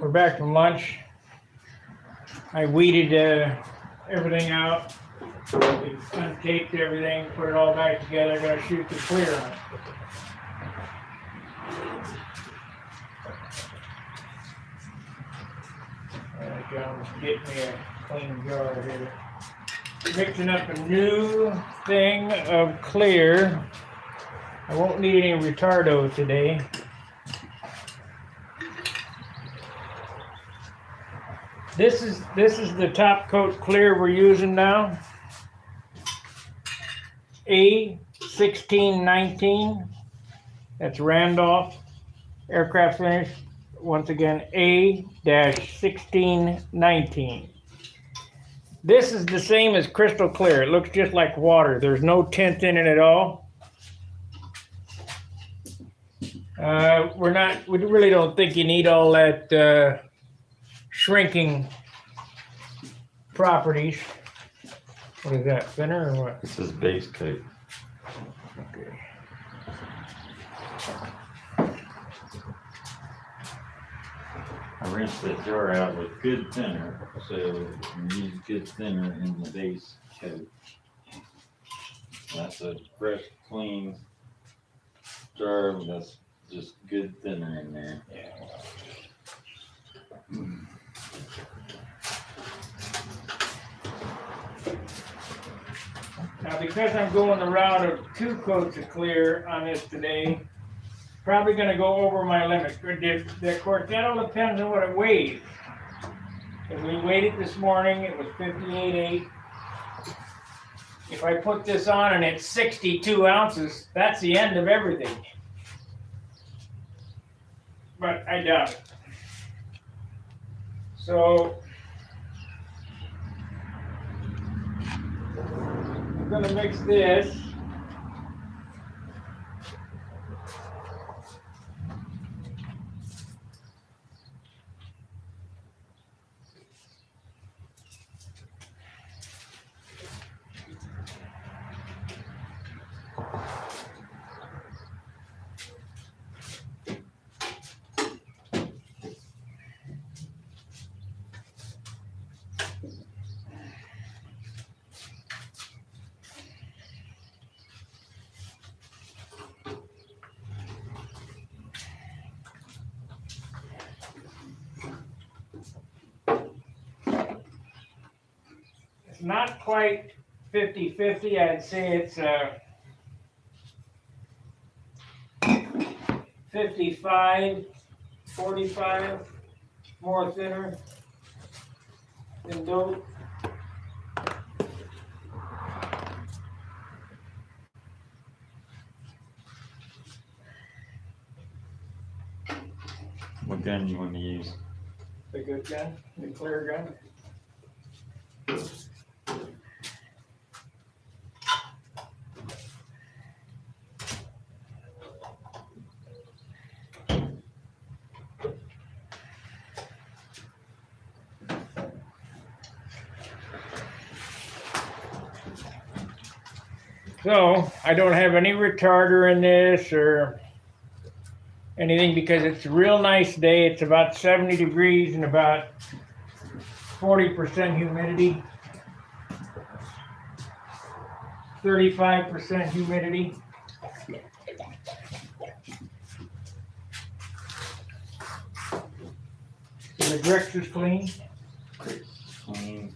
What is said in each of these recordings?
We're back from lunch. I weeded everything out, untaped everything, put it all back together. Got to shoot the clear on it. John's getting me a clean jar here. Mixing up a new thing of clear. I won't need any retardo today. This is the top coat clear we're using now. A1619. That's Randolph Aircraft Finish. Once again, A-1619. This is the same as crystal clear. It looks just like water. There's no tint in it at all. We really don't think you need all that shrinking properties. What is that, thinner or what? This is base coat. Okay. I rinsed that jar out with good thinner, so you use good thinner in the base coat. That's a fresh, clean jar. That's just good thinner in there. Yeah. Now, because I'm going the route of 2 coats of clear on this today, probably going to go over my limit. Of course, that all depends on what it weighs. If we weighed it this morning, it was 58.8. If I put this on and it's 62 ounces, that's the end of everything. But I doubt it. So I'm going to mix this. Not quite 50-50. I'd say it's 55-45, more thinner than dope. What gun you want to use? The good gun, the clear gun. So I don't have any retarder in this or anything because it's a real nice day. It's about 70 degrees and about 40% humidity, 35% humidity. So the Grex is clean. Clean.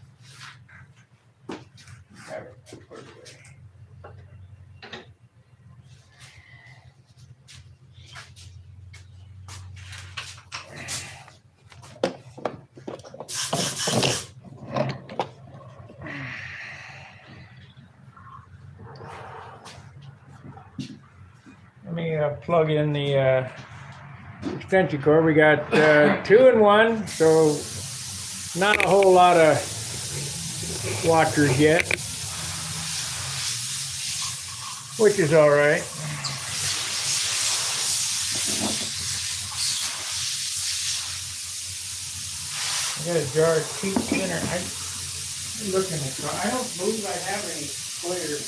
Let me plug in the extension cord. We got 2 in 1, so not a whole lot of watchers yet, which is all right. I got a jar of cheap thinner. I'm looking at it. I don't believe I have any clear.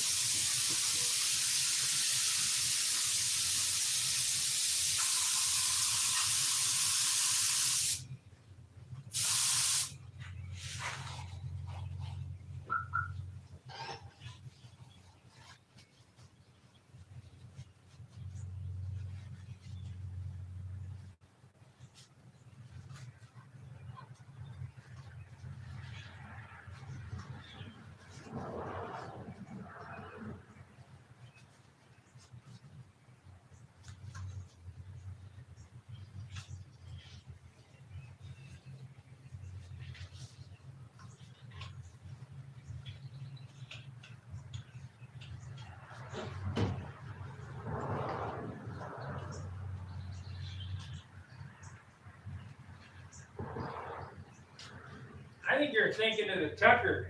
think you're thinking of the Tucker.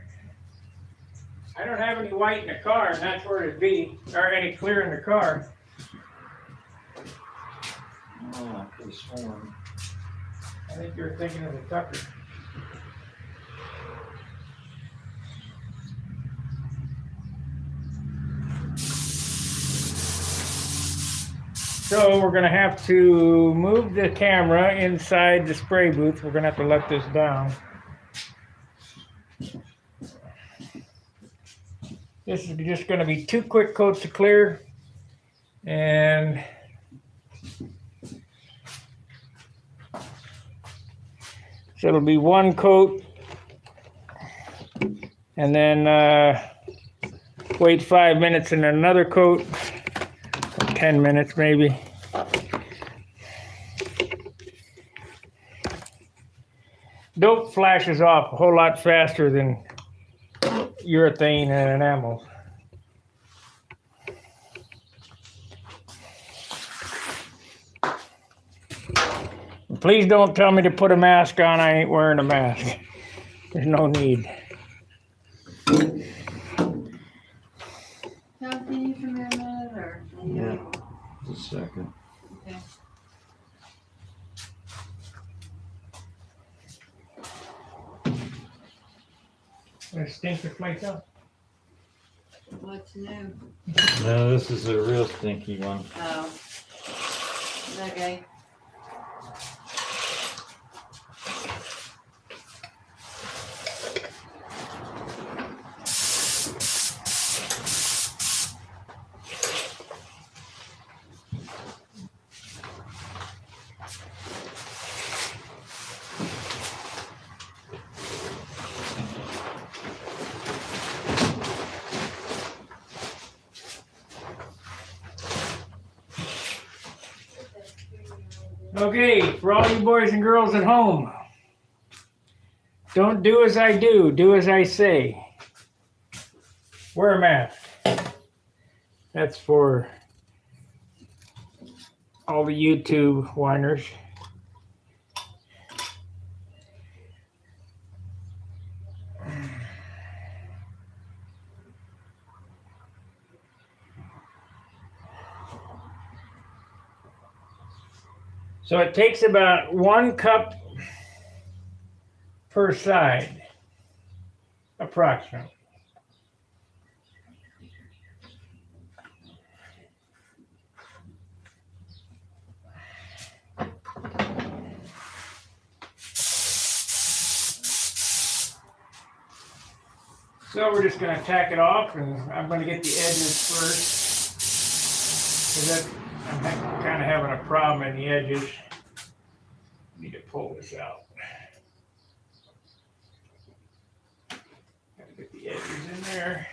I don't have any white in the car, and that's where it'd be, or any clear in the car. Oh, I could have sworn. I think you're thinking of the Tucker. So we're gonna have to move the camera inside the spray booth. We're gonna have to let this down. This is just gonna be 2 quick coats of clear, and so it'll be 1 coat, and then wait 5 minutes and another coat, 10 minutes maybe. Dope flashes off a whole lot faster than urethane and enamel. Please don't tell me to put a mask on. I ain't wearing a mask. There's no need. How can you come here a minute or? Yeah. Just a second. Okay. Let's stink the place up. What's new? No, this is a real stinky one. Oh. Okay. Okay, for all you boys and girls at home, don't do as I do, do as I say. Wear a mask. That's for all the YouTube whiners. So it takes about 1 cup per side, approximately. So we're just going to tack it off, and I'm going to get the edges first, because I'm kind of having a problem in the edges. Need to pull this out. Gotta get the edges in there.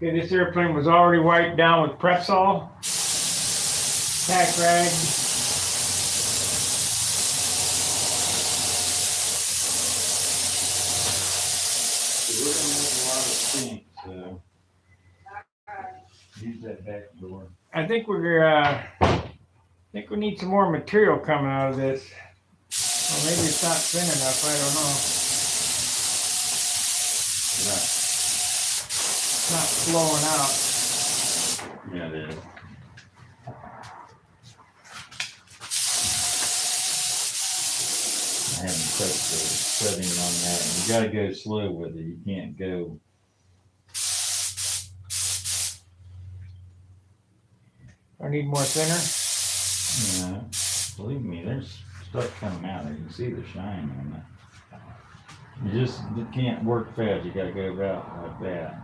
Okay, this airplane was already wiped down with Prepsol, tack rag. We're gonna have a lot of stink, so use that back door. I think we need some more material coming out of this. Or maybe it's not thin enough, I don't know. It's not flowing out. Yeah, it is. I haven't touched the setting on that. You gotta go slow with it. You can't go. I need more thinner. Yeah, believe me, there's stuff coming out. You can see the shine on that. You can't work fast. You gotta go about like that.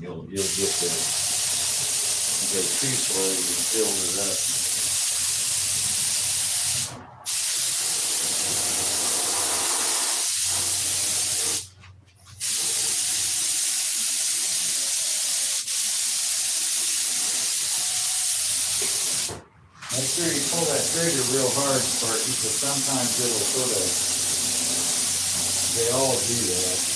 You'll get the, go too slow, you fill it up. Make sure you pull that trigger real hard, Sparky, because sometimes it'll sort of, they all do that.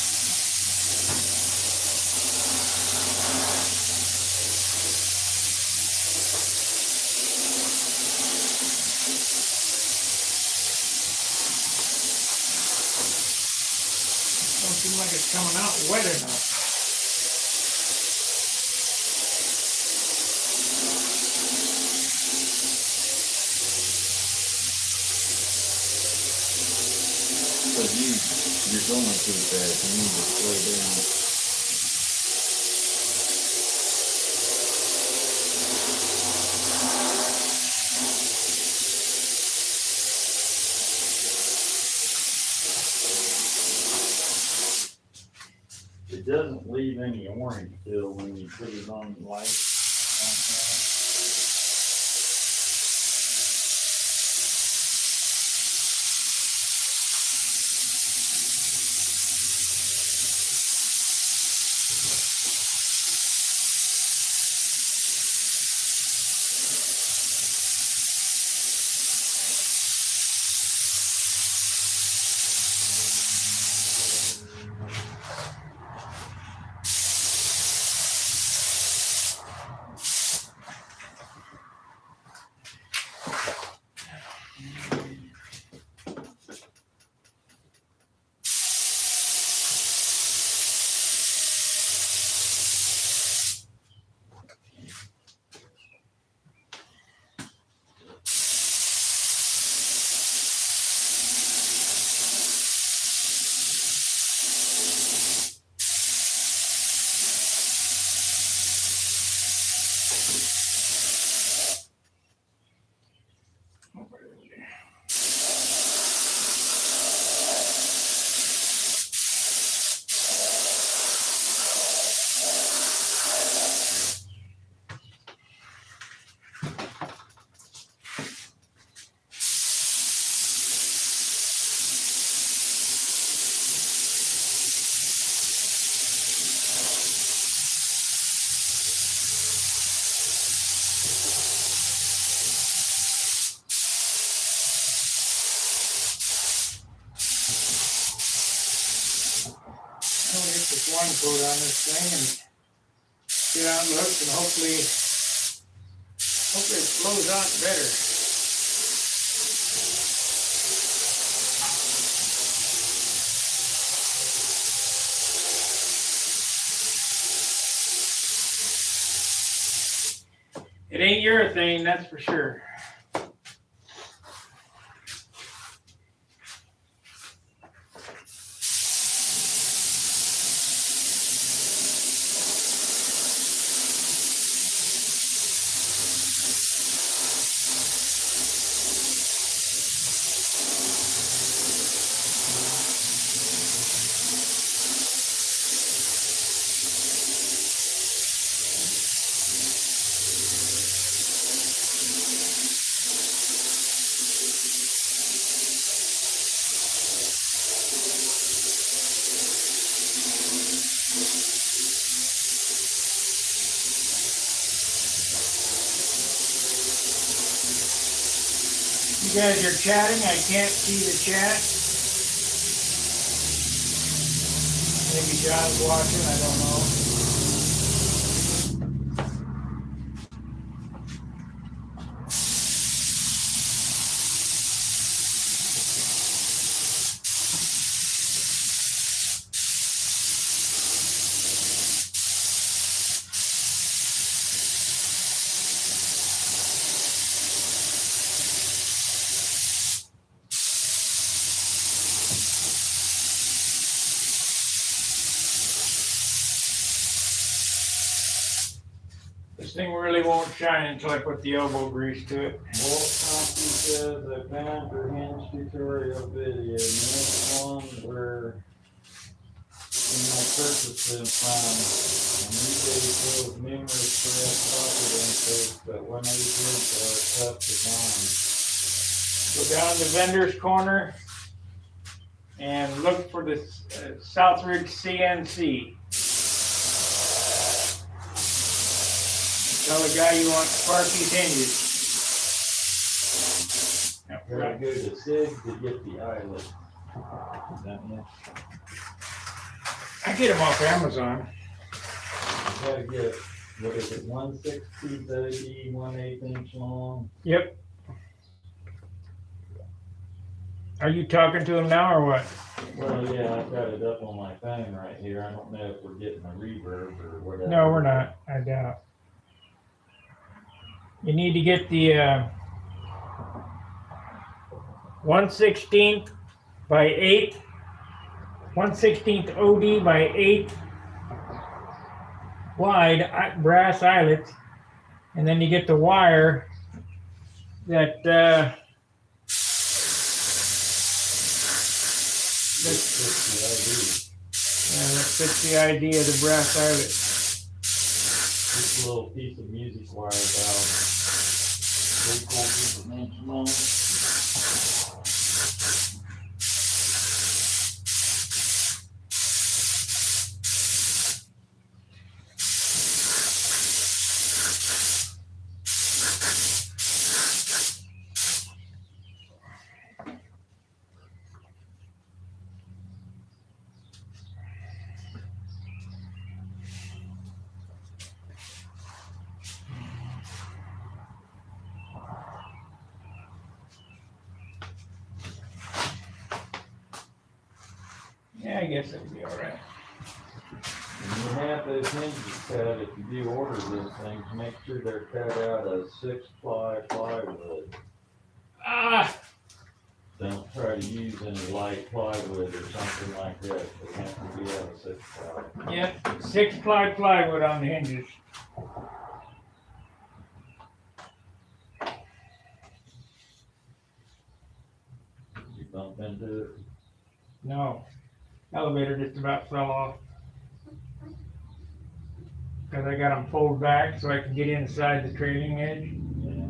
Don't seem like it's coming out wet enough. Because you're going too fast, you need to slow down. It doesn't leave any orange still when you put it on the light. One coat on this thing and get out and look, and hopefully it flows out better. It ain't urethane, that's for sure. You guys are chatting, I can't see the chat. Maybe John's watching, I don't know. This thing really won't shine until I put the elbow grease to it. Walt Thompson says I found her hinge tutorial video, and this one where in my purchasing from, and these days shows numerous correct profit entries, but when they did, are tough to find. Go down to vendor's corner and look for the Southridge CNC. Tell the guy you want Sparky's hinges. Gotta go to Sig to get the eyelet. I get them off Amazon. You gotta get, what is it, 1/16 OD, 1/8 inch long? Yep. Are you talking to him now or what? Well, yeah, I've got it up on my phone right here. I don't know if we're getting a reverb or whatever. No, we're not. I doubt. You need to get the 1/16 by 8, 1/16 OD by 8 wide brass eyelets, and then you get the wire that that fits the ID of the brass eyelet. This little piece of music wire about 3/4 of an inch long. Yeah, I guess it'll be all right. And you have those hinges cut, if you do order those things, make sure they're cut out of 6-ply plywood. Ah, Don't try to use any light plywood or something like that. They have to be out of 6-ply. yep, 6-ply plywood on the hinges. You bump into it. No, elevator just about fell off. Because I got them pulled back so I can get inside the trailing edge. Yeah.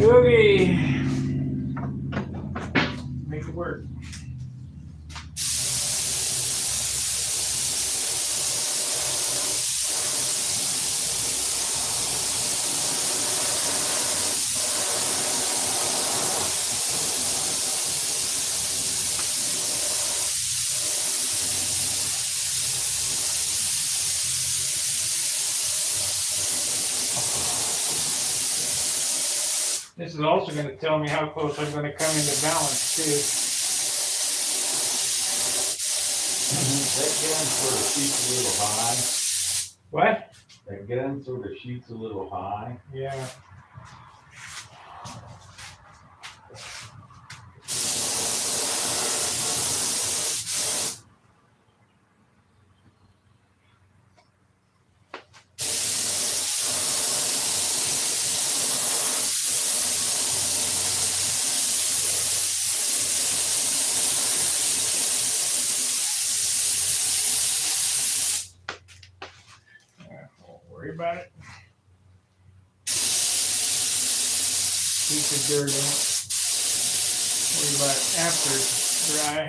Okay. Make it work. This is also going to tell me how close I'm going to come into balance too. That gun sort of shoots a little high. What? That gun sort of shoots a little high. Yeah. Don't worry about it. Keep the dirt in it. Worry about it after it's dry.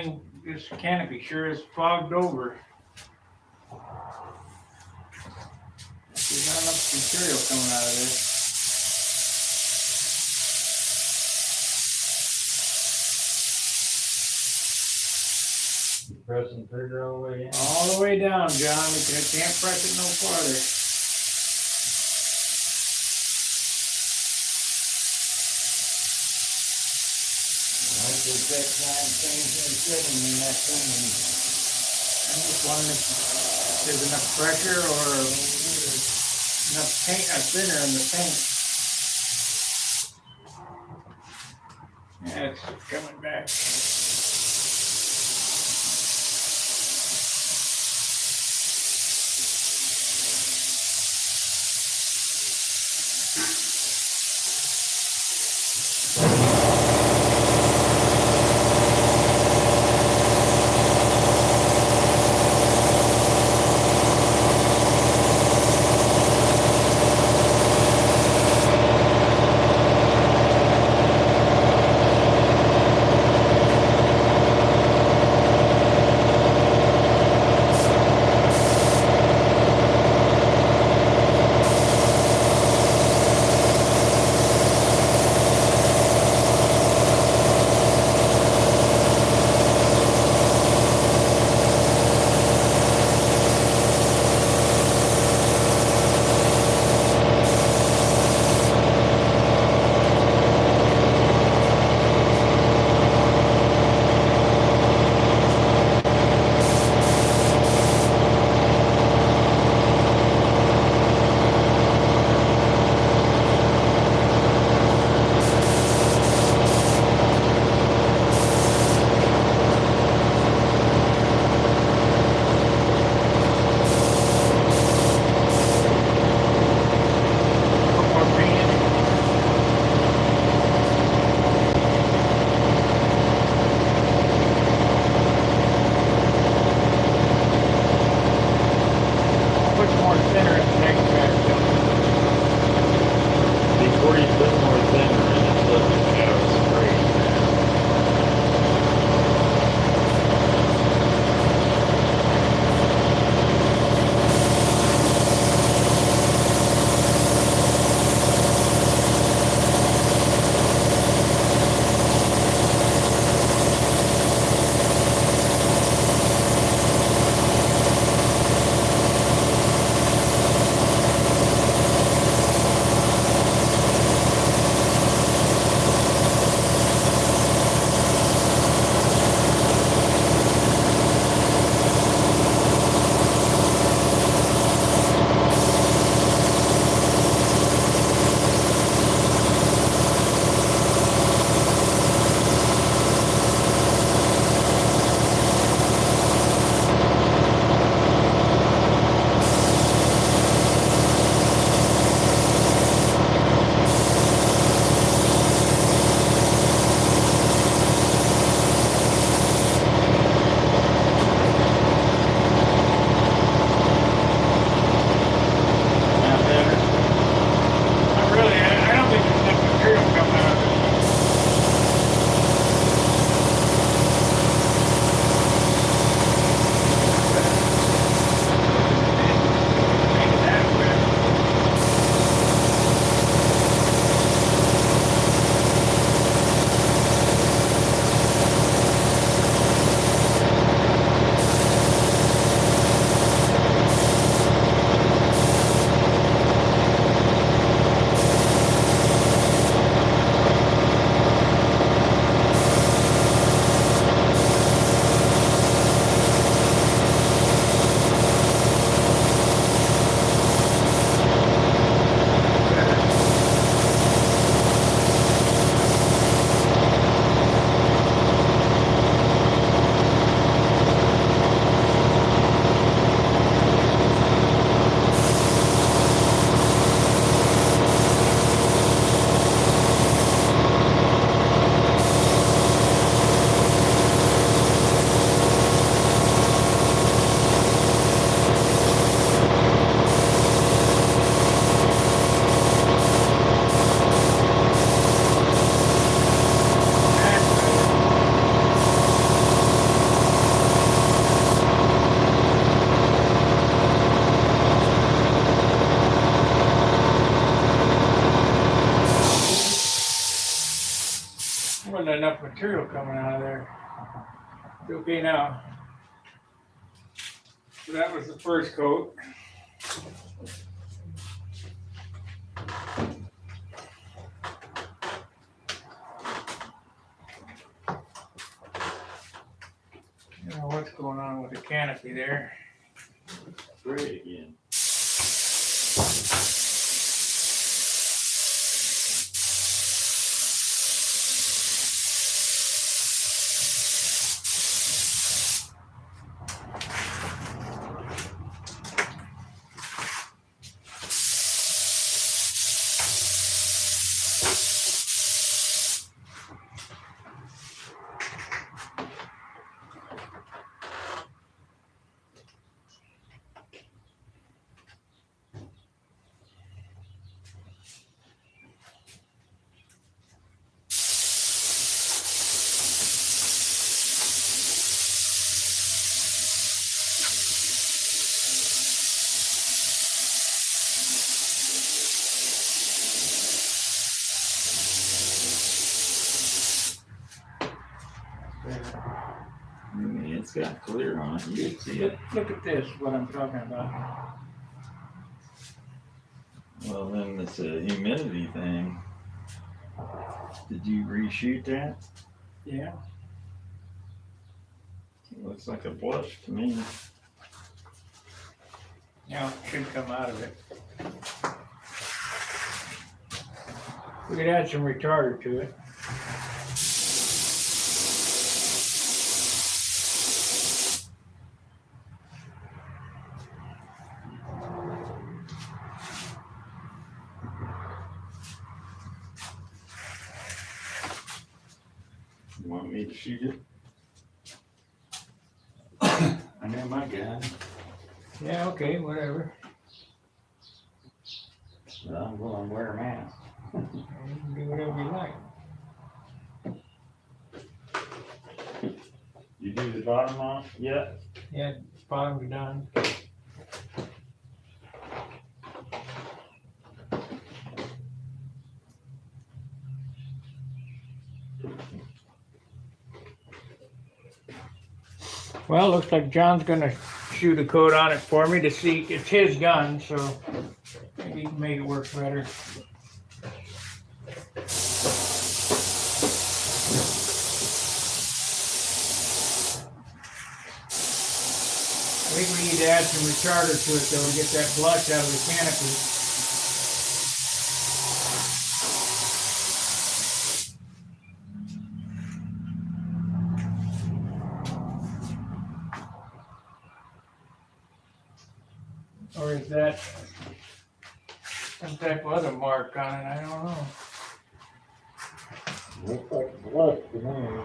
thing, this canopy sure is fogged over. There's not enough material coming out of this. Pressing trigger all the way in. All the way down, John. We can't press it no farther. I could take time changing and setting in that thing and I'm just wondering if there's enough pressure or enough paint, a thinner in the paint. Yeah, it's coming back. wasn't enough material coming out of there. It's okay now. So that was the first coat. I don't know what's going on with the canopy there. Spray it again. I mean, it's got clear on it. You can see it. Look at this, what I'm talking about. Well, then it's a humidity thing. Did you reshoot that? Yeah. It looks like a blush to me. Now it should come out of it. We could add some retarder to it. You want me to shoot it? I know my gun. Yeah, okay, whatever. But I'm going to wear a mask. You can do whatever you like. You do the bottom on it yet? Yeah, bottom's done. Well, looks like John's gonna shoot a coat on it for me to see. It's his gun, so maybe he can make it work better. I think we need to add some retarder to it though to get that blush out of the canopy. Or is that some type of other mark on it? I don't know. Looks like blush to me.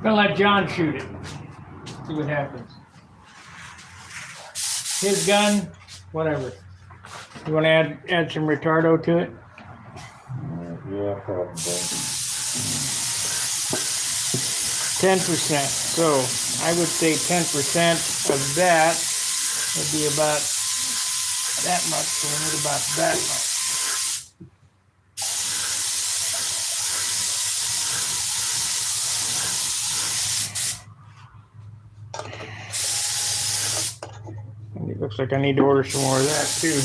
Gonna let John shoot it. See what happens. His gun, whatever. You wanna add some retardo to it? Yeah, probably. 10%. So I would say 10% of that would be about that much. So we need about that much. And it looks like I need to order some more of that too.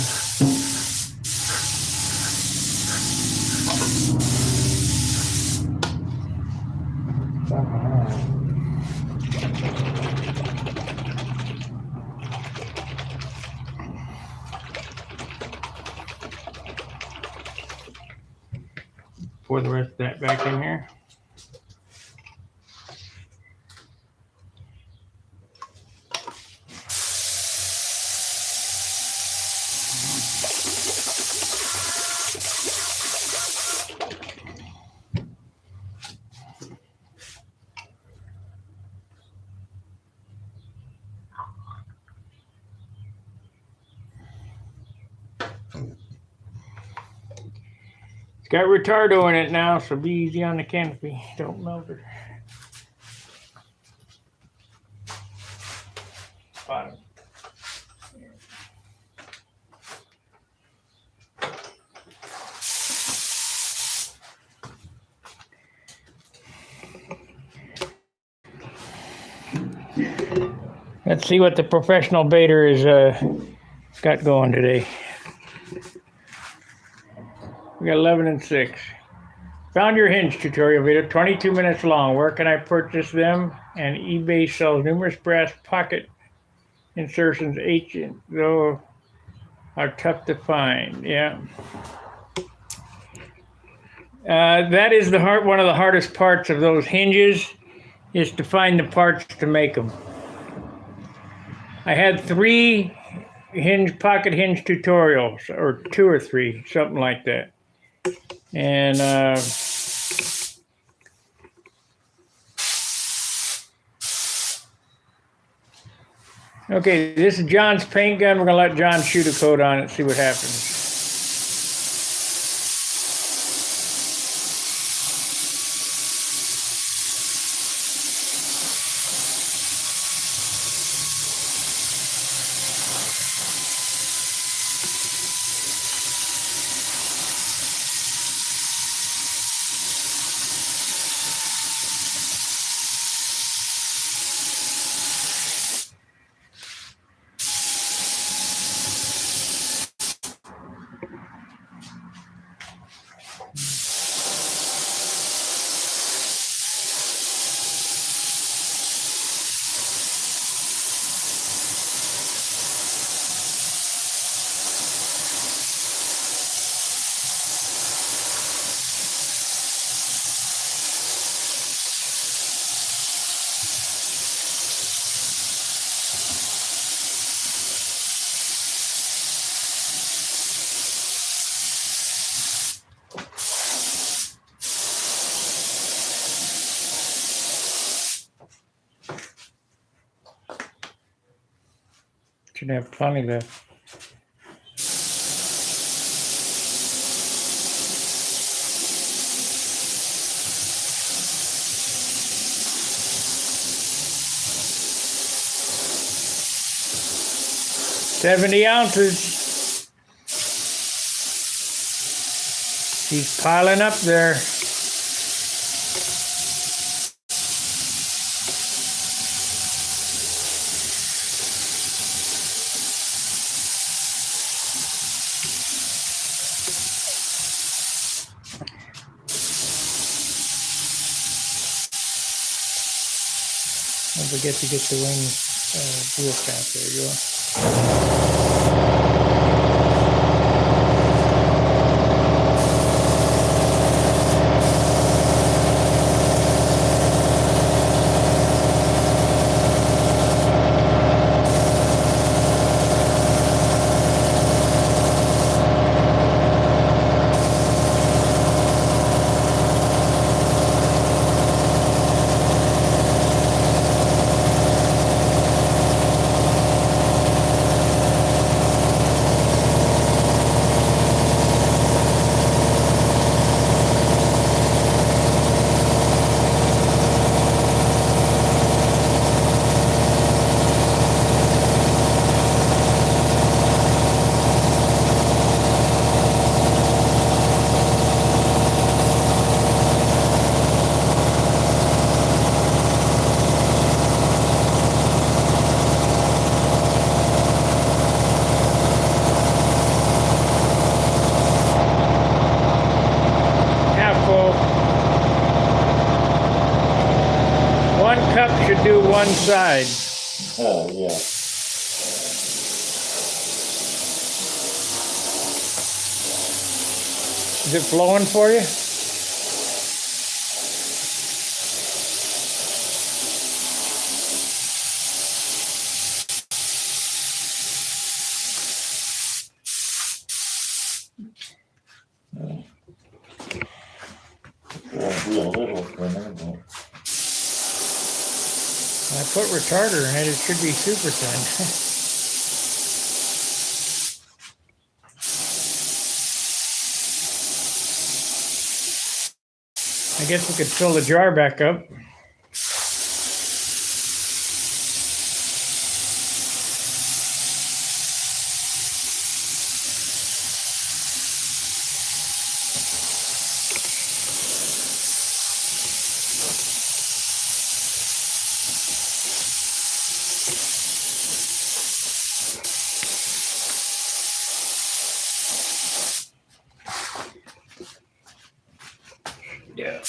pour the rest of that back in here. It's got retardo in it now, so be easy on the canopy. Don't melt it. Bottom. Let's see what the professional baiter is got going today. We got 11 and 6. Found your hinge tutorial video, 22 minutes long. Where can I purchase them? And eBay sells numerous brass pocket insertions, though are tough to find. Yeah. That is one of the hardest parts of those hinges, is to find the parts to make them. I had 3 pocket hinge tutorials, or 2 or 3, something like that. And okay, this is John's paint gun. We're gonna let John shoot a coat on it, see what happens. Should have plenty left. $70 ounces. He's piling up there. Don't forget to get the wing wheel cap. There you go. Cup should do one side. Oh, yeah. Is it flowing for you? I put retarder in it. It should be super thin. I guess we could fill the jar back up. Yeah.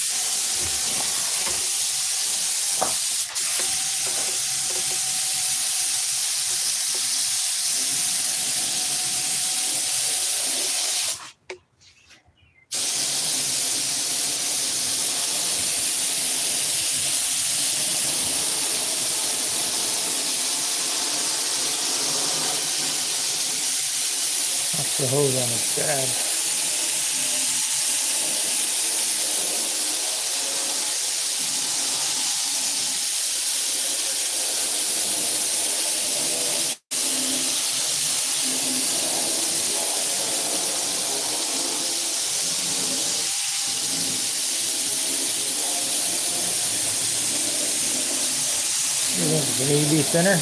That's the hose on the side. It need to be thinner.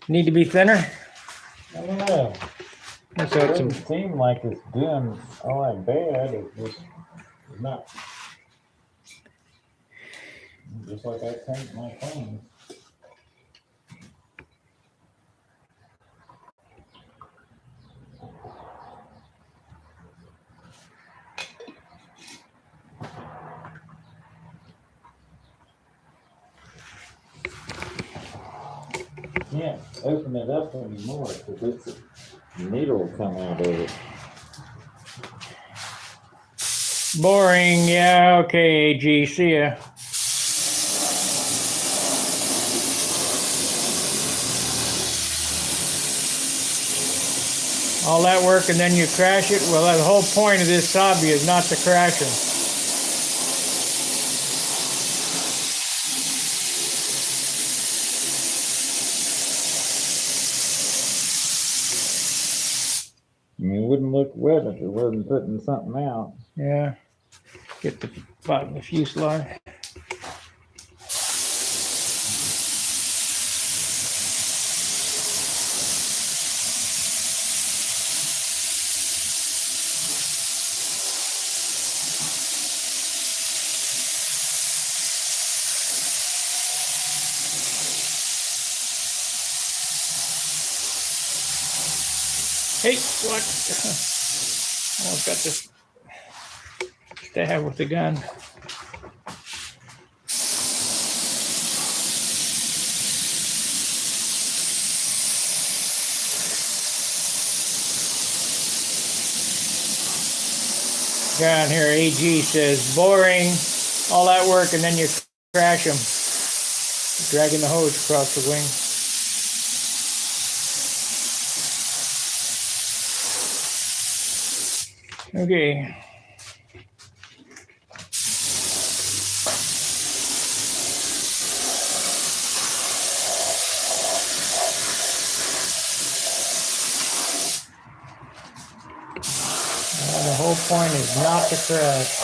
Need to be thinner. I don't know. Let's It add some. doesn't seem like it's doing all that bad. It's just not. Just like I paint my things. Can't open it up anymore because it's a needle come out of it. Boring. Yeah. Okay. AG. See ya. All that work and then you crash it. Well, the whole point of this hobby is not to crash them. I mean, it wouldn't look wet if it wasn't putting something out. Yeah. Get the bottom of the fuselage. Hey, what? Almost got this stab with the gun. Guy on here, AG, says, boring, all that work, and then you crash them. Dragging the hose across the wing. Okay. The whole point is not to crash.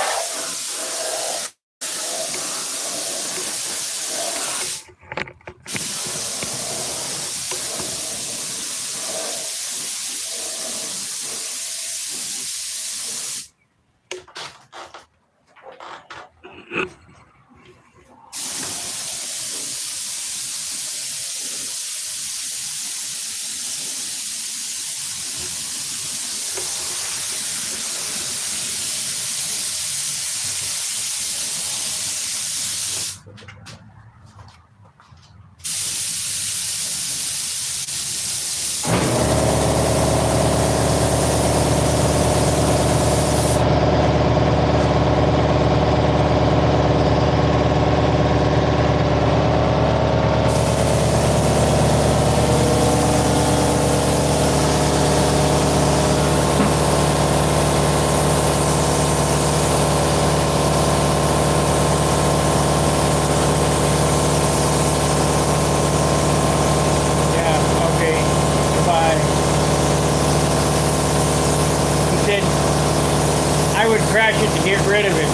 would crash it to get rid of it.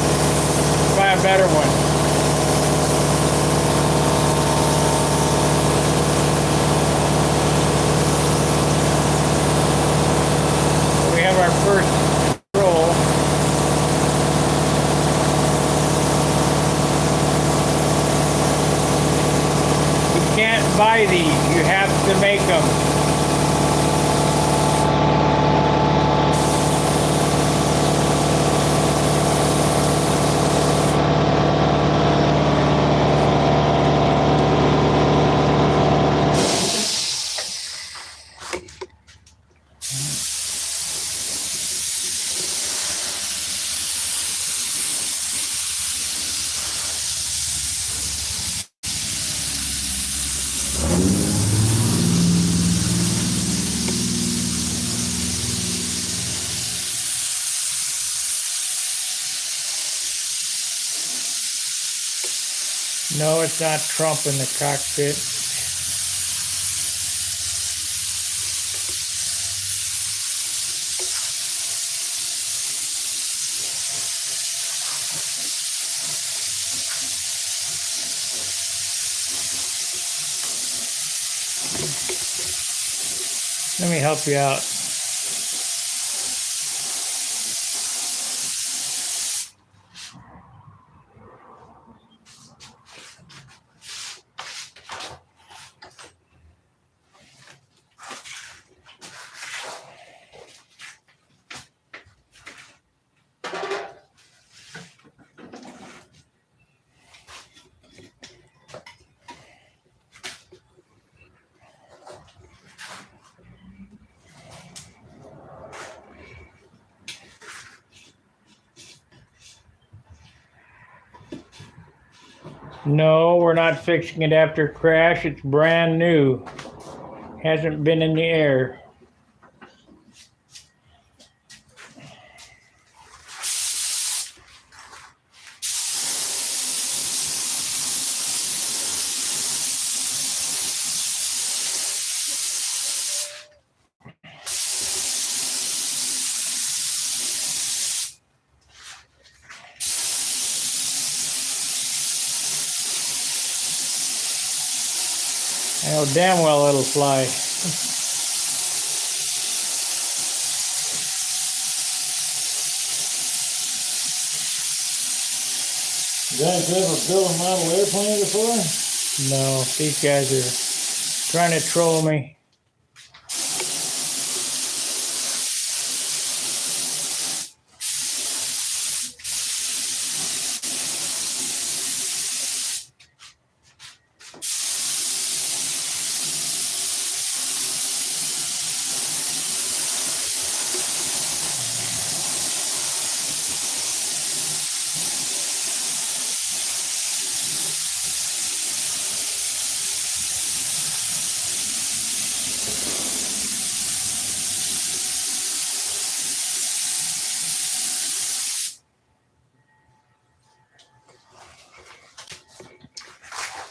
Buy a better one. We have our first roll. You can't buy these, you have to make them. No, it's not Trump in the cockpit. Let me help you out. No, we're not fixing it after crash. It's brand new. Hasn't been in the air. I know damn well it'll fly. You guys ever built a model airplane before? No, these guys are trying to troll me.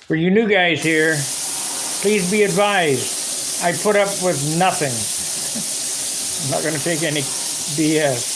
For you new guys here, please be advised, I put up with nothing. I'm not going to take any BS.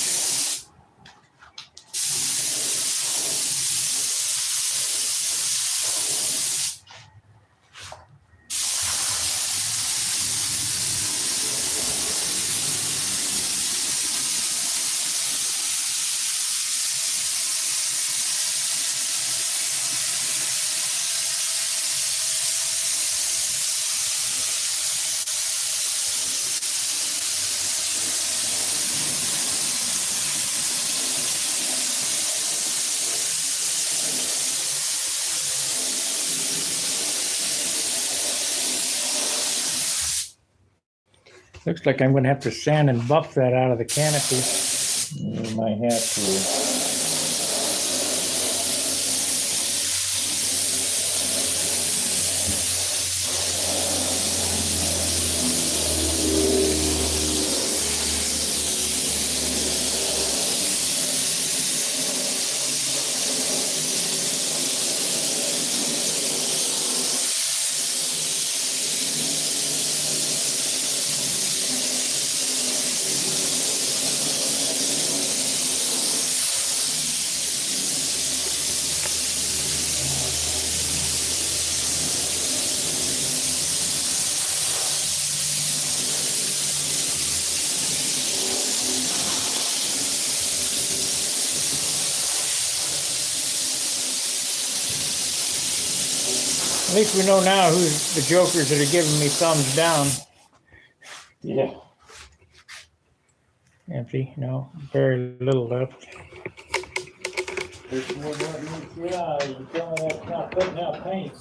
Looks like I'm going to have to sand and buff that out of the canopy. You might have to. At least we know now who's the jokers that are giving me thumbs down. Yeah. Empty, no, very little left. There's more than yeah, you tell me that's not putting out paint.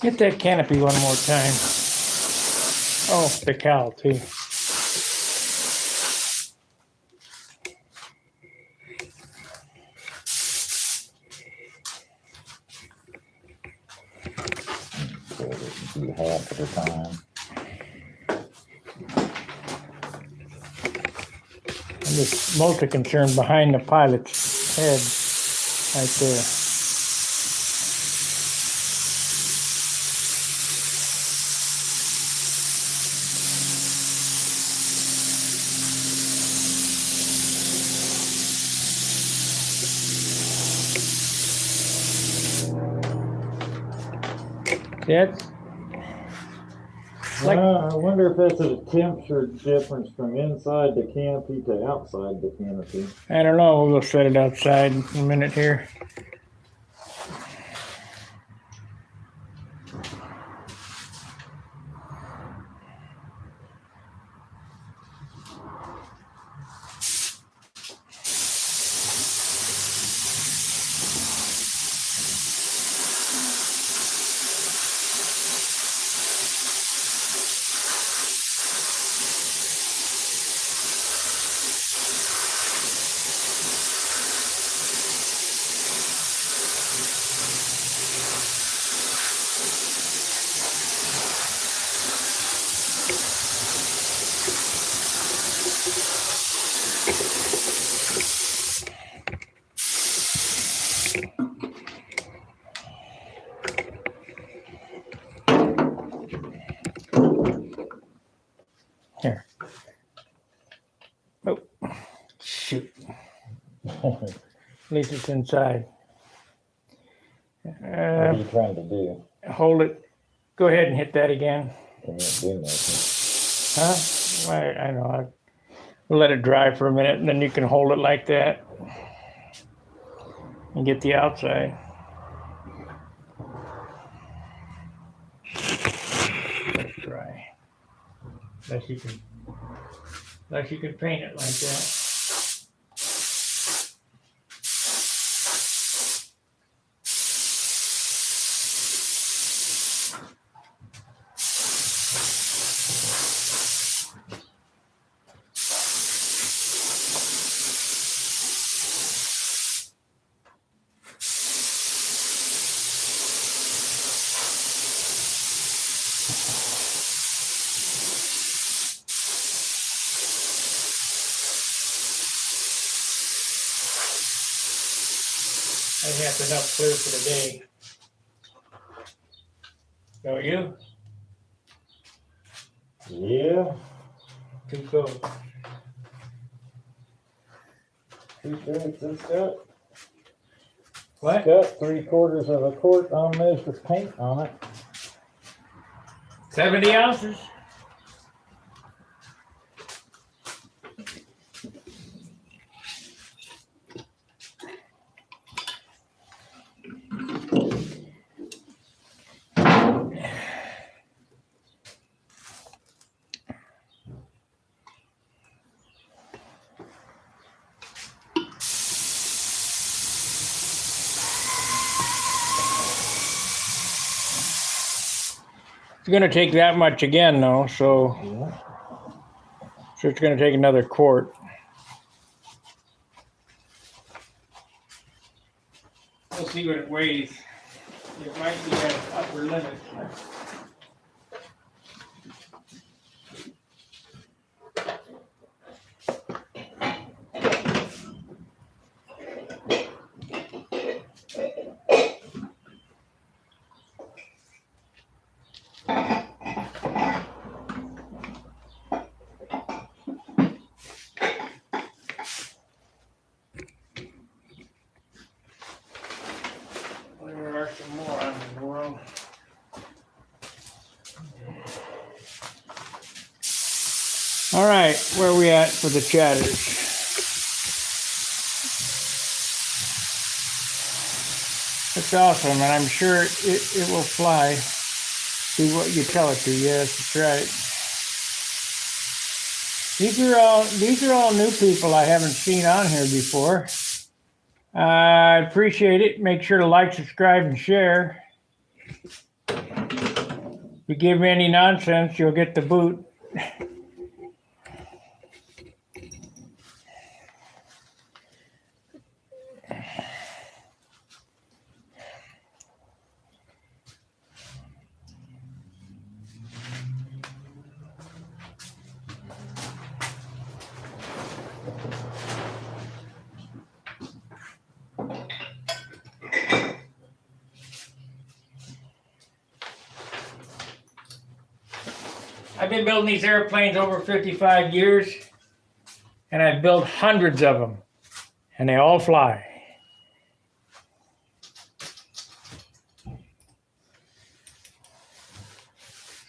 Get that canopy one more time. Oh, the cowl too. Do half at a time. I'm just mostly concerned behind the pilot's head, right there. That's like, I wonder if that's a temperature difference from inside the canopy to outside the canopy. I don't know, we'll go set it outside in a minute here. Here. Oh, shoot. At least it's inside. What are you trying to do? Hold it. Go ahead and hit that again. Can't do nothing. Huh? I know. We'll let it dry for a minute, and then you can hold it like that and get the outside. Let it dry. Unless you can paint it like that. I think that's enough clear for today. Don't you? Yeah. 2 coats. 2/3 it's got. What? It's got 3/4 of a quart unmeasured of paint on it. 70 ounces? It's gonna take that much again though, so it's gonna take another quart. We'll see what it weighs. It might be an upper limit. There are some more on the world. All right, where are we at for the chatters? That's awesome, and I'm sure it will fly. See what you tell it to. Yes, that's right. These are all new people I haven't seen on here before. I appreciate it. Make sure to like, subscribe, and share. If you give me any nonsense, you'll get the boot. I've been building these airplanes over 55 years, and I've built hundreds of them, and they all fly.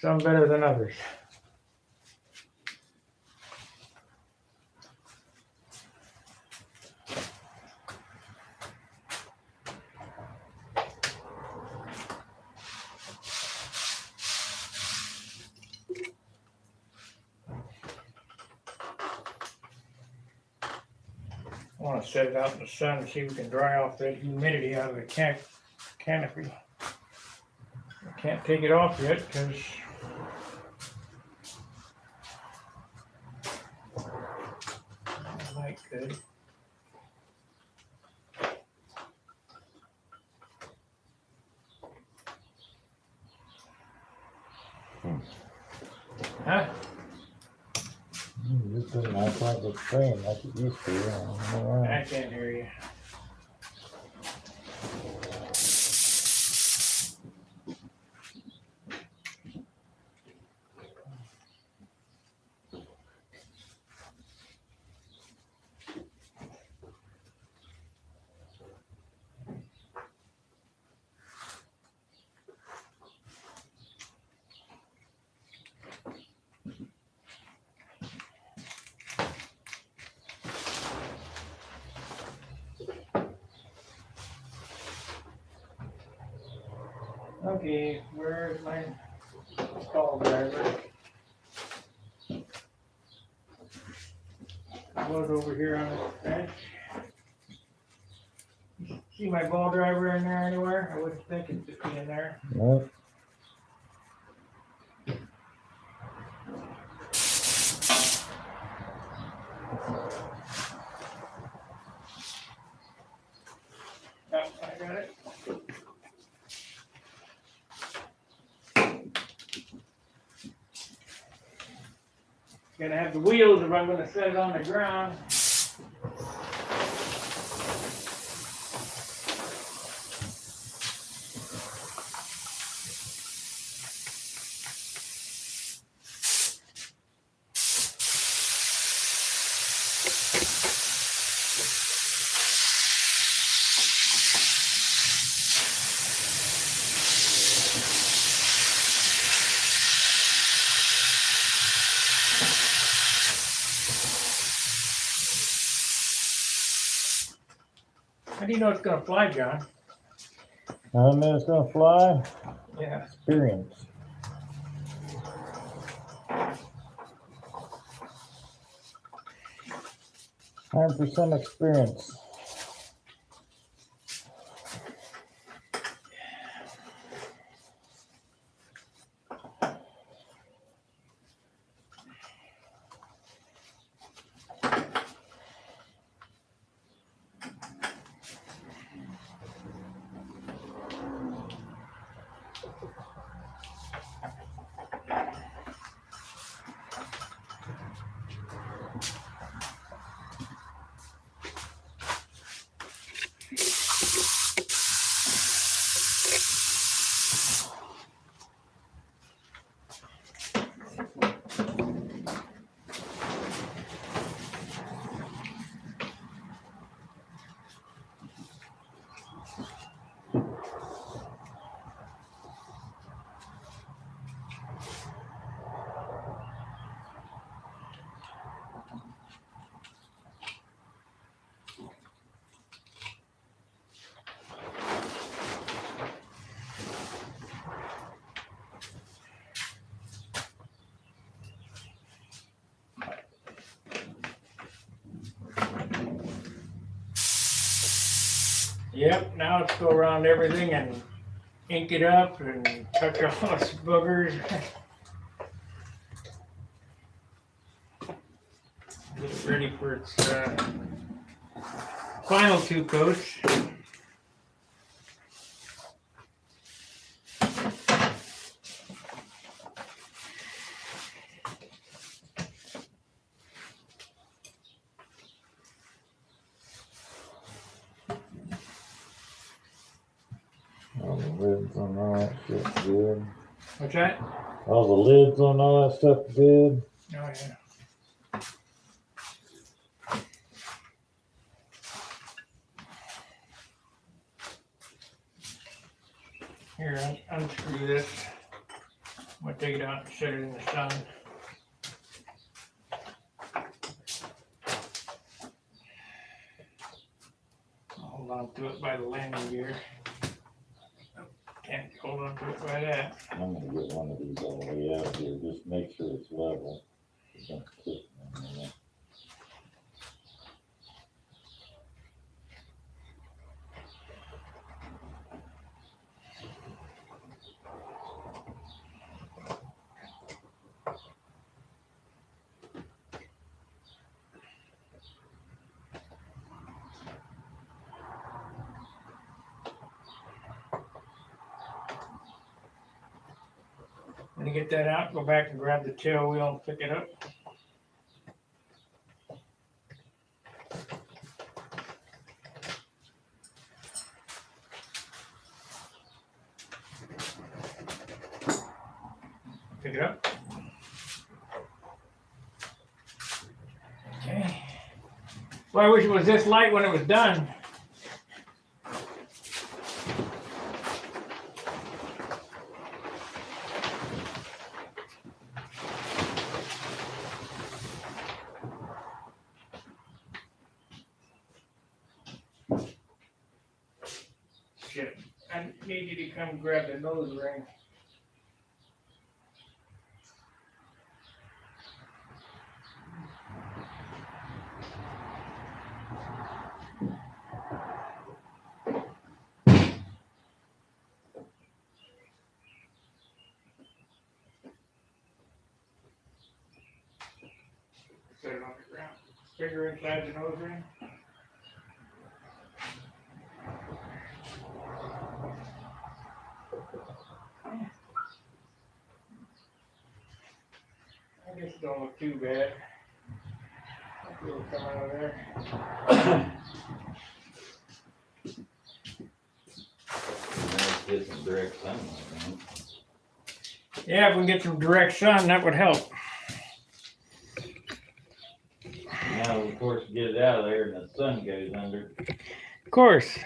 Some better than others. I want to set it out in the sun and see if we can dry off that humidity out of the canopy. I can't take it off yet because I could. Huh? You're putting my public train like it used to. I can't hear you. Okay, where's my call driver? Was over here on this bench. See my ball driver in there anywhere? I wouldn't think it'd be in there. Nope. Oh, I got it. Gonna have the wheels if I'm gonna set it on the ground. do you know it's gonna fly, John? How a minute's gonna fly? Yeah. Experience. Time for some experience. Yep, now let's go around everything and ink it up and touch all those boogers. Get it ready for its final 2 coats. All the lids on all that shit good. What's that? All the lids on all that stuff good. Oh, yeah. Here, unscrew this. I'm gonna take it out and set it in the sun. Hold on to it by the landing gear. Can't hold on to it by that. I'm gonna get one of these all the way out here. Just make sure it's level. Don't tip them, you know. When you get that out, go back and grab the tail wheel and pick it up. Pick it up. Okay. Well, I wish it was this light when it was done. Shit, I need you to come grab the nose ring. Set it on the ground. Finger inside the nose ring. I guess it don't look too bad. I feel it come out of there. Let's get some direct sunlight, man. Yeah, if we can get some direct sun, that would help. Now, of course, get it out of there and the sun goes under. Of course.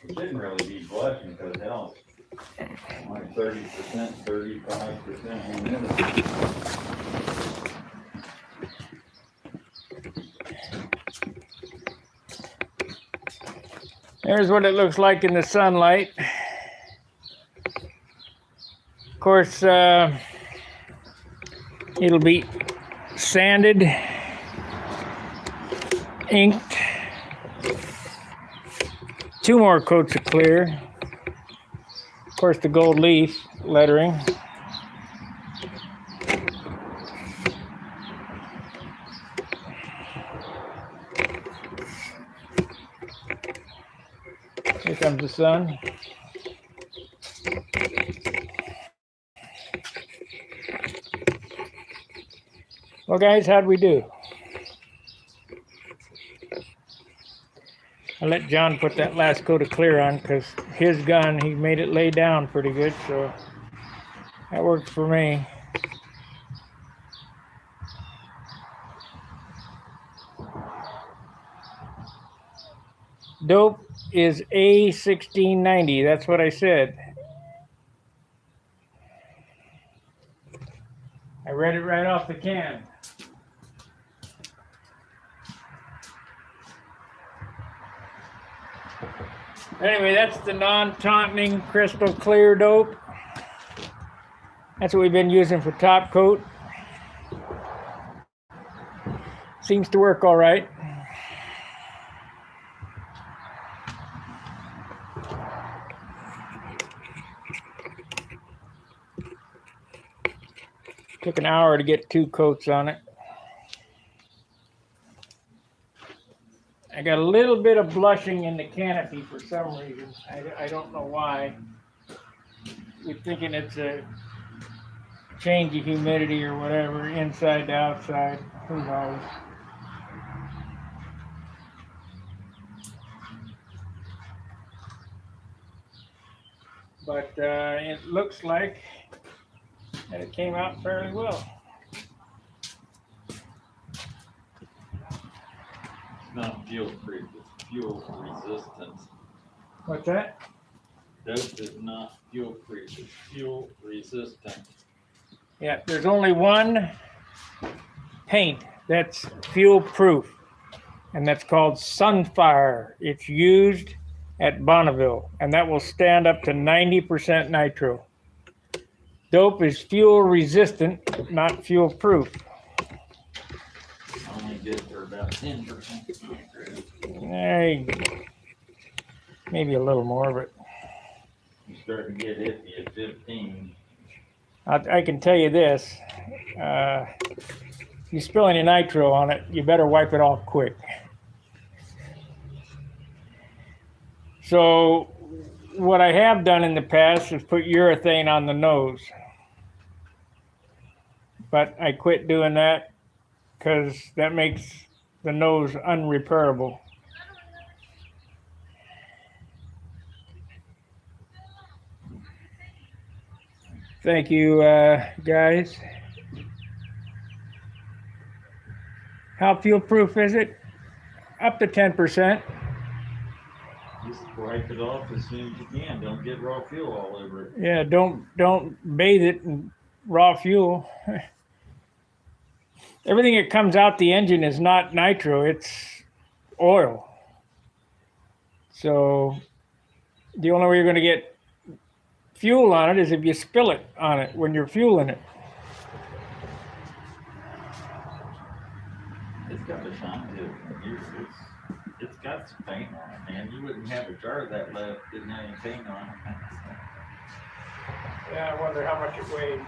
It shouldn't really be blushing because hell, like 30%, 35% humidity. There's what it looks like in the sunlight. Of course, it'll be sanded, inked, 2 more coats of clear. Of course, the gold leaf lettering. Here comes the sun. Well, guys, how'd we do? I let John put that last coat of clear on because his gun, he made it lay down pretty good, so that worked for me. Dope is A1690. That's what I said. I read it right off the can. Anyway, that's the non-taunting crystal clear dope. That's what we've been using for top coat. Seems to work all right. Took an hour to get 2 coats on it. I got a little bit of blushing in the canopy for some reason. I don't know why. We're thinking it's a change of humidity or whatever, inside to outside. Who knows? But it looks like that it came out fairly well. Not fuel proof, it's fuel resistant. What's that? Dope is not fuel proof, it's fuel resistant. Yeah, there's only one paint that's fuel proof, and that's called Sunfire. It's used at Bonneville, and that will stand up to 90% nitro. Dope is fuel resistant, not fuel proof. Only good for about 10%. Maybe a little more, but You start to get iffy at 15. I can tell you this. If you spill any nitro on it, you better wipe it off quick. So what I have done in the past is put urethane on the nose. But I quit doing that because that makes the nose unrepairable. Thank you, guys. How fuel proof is it? Up to 10%. Just wipe it off as soon as you can. Don't get raw fuel all over it. Yeah, don't bathe it in raw fuel. Everything that comes out the engine is not nitro, it's oil. So the only way you're going to get fuel on it is if you spill it on it when you're fueling it. It's got a shine to it. It's got some paint on it, man. You wouldn't have a jar of that left, didn't have any paint on it. Yeah, I wonder how much it weighed.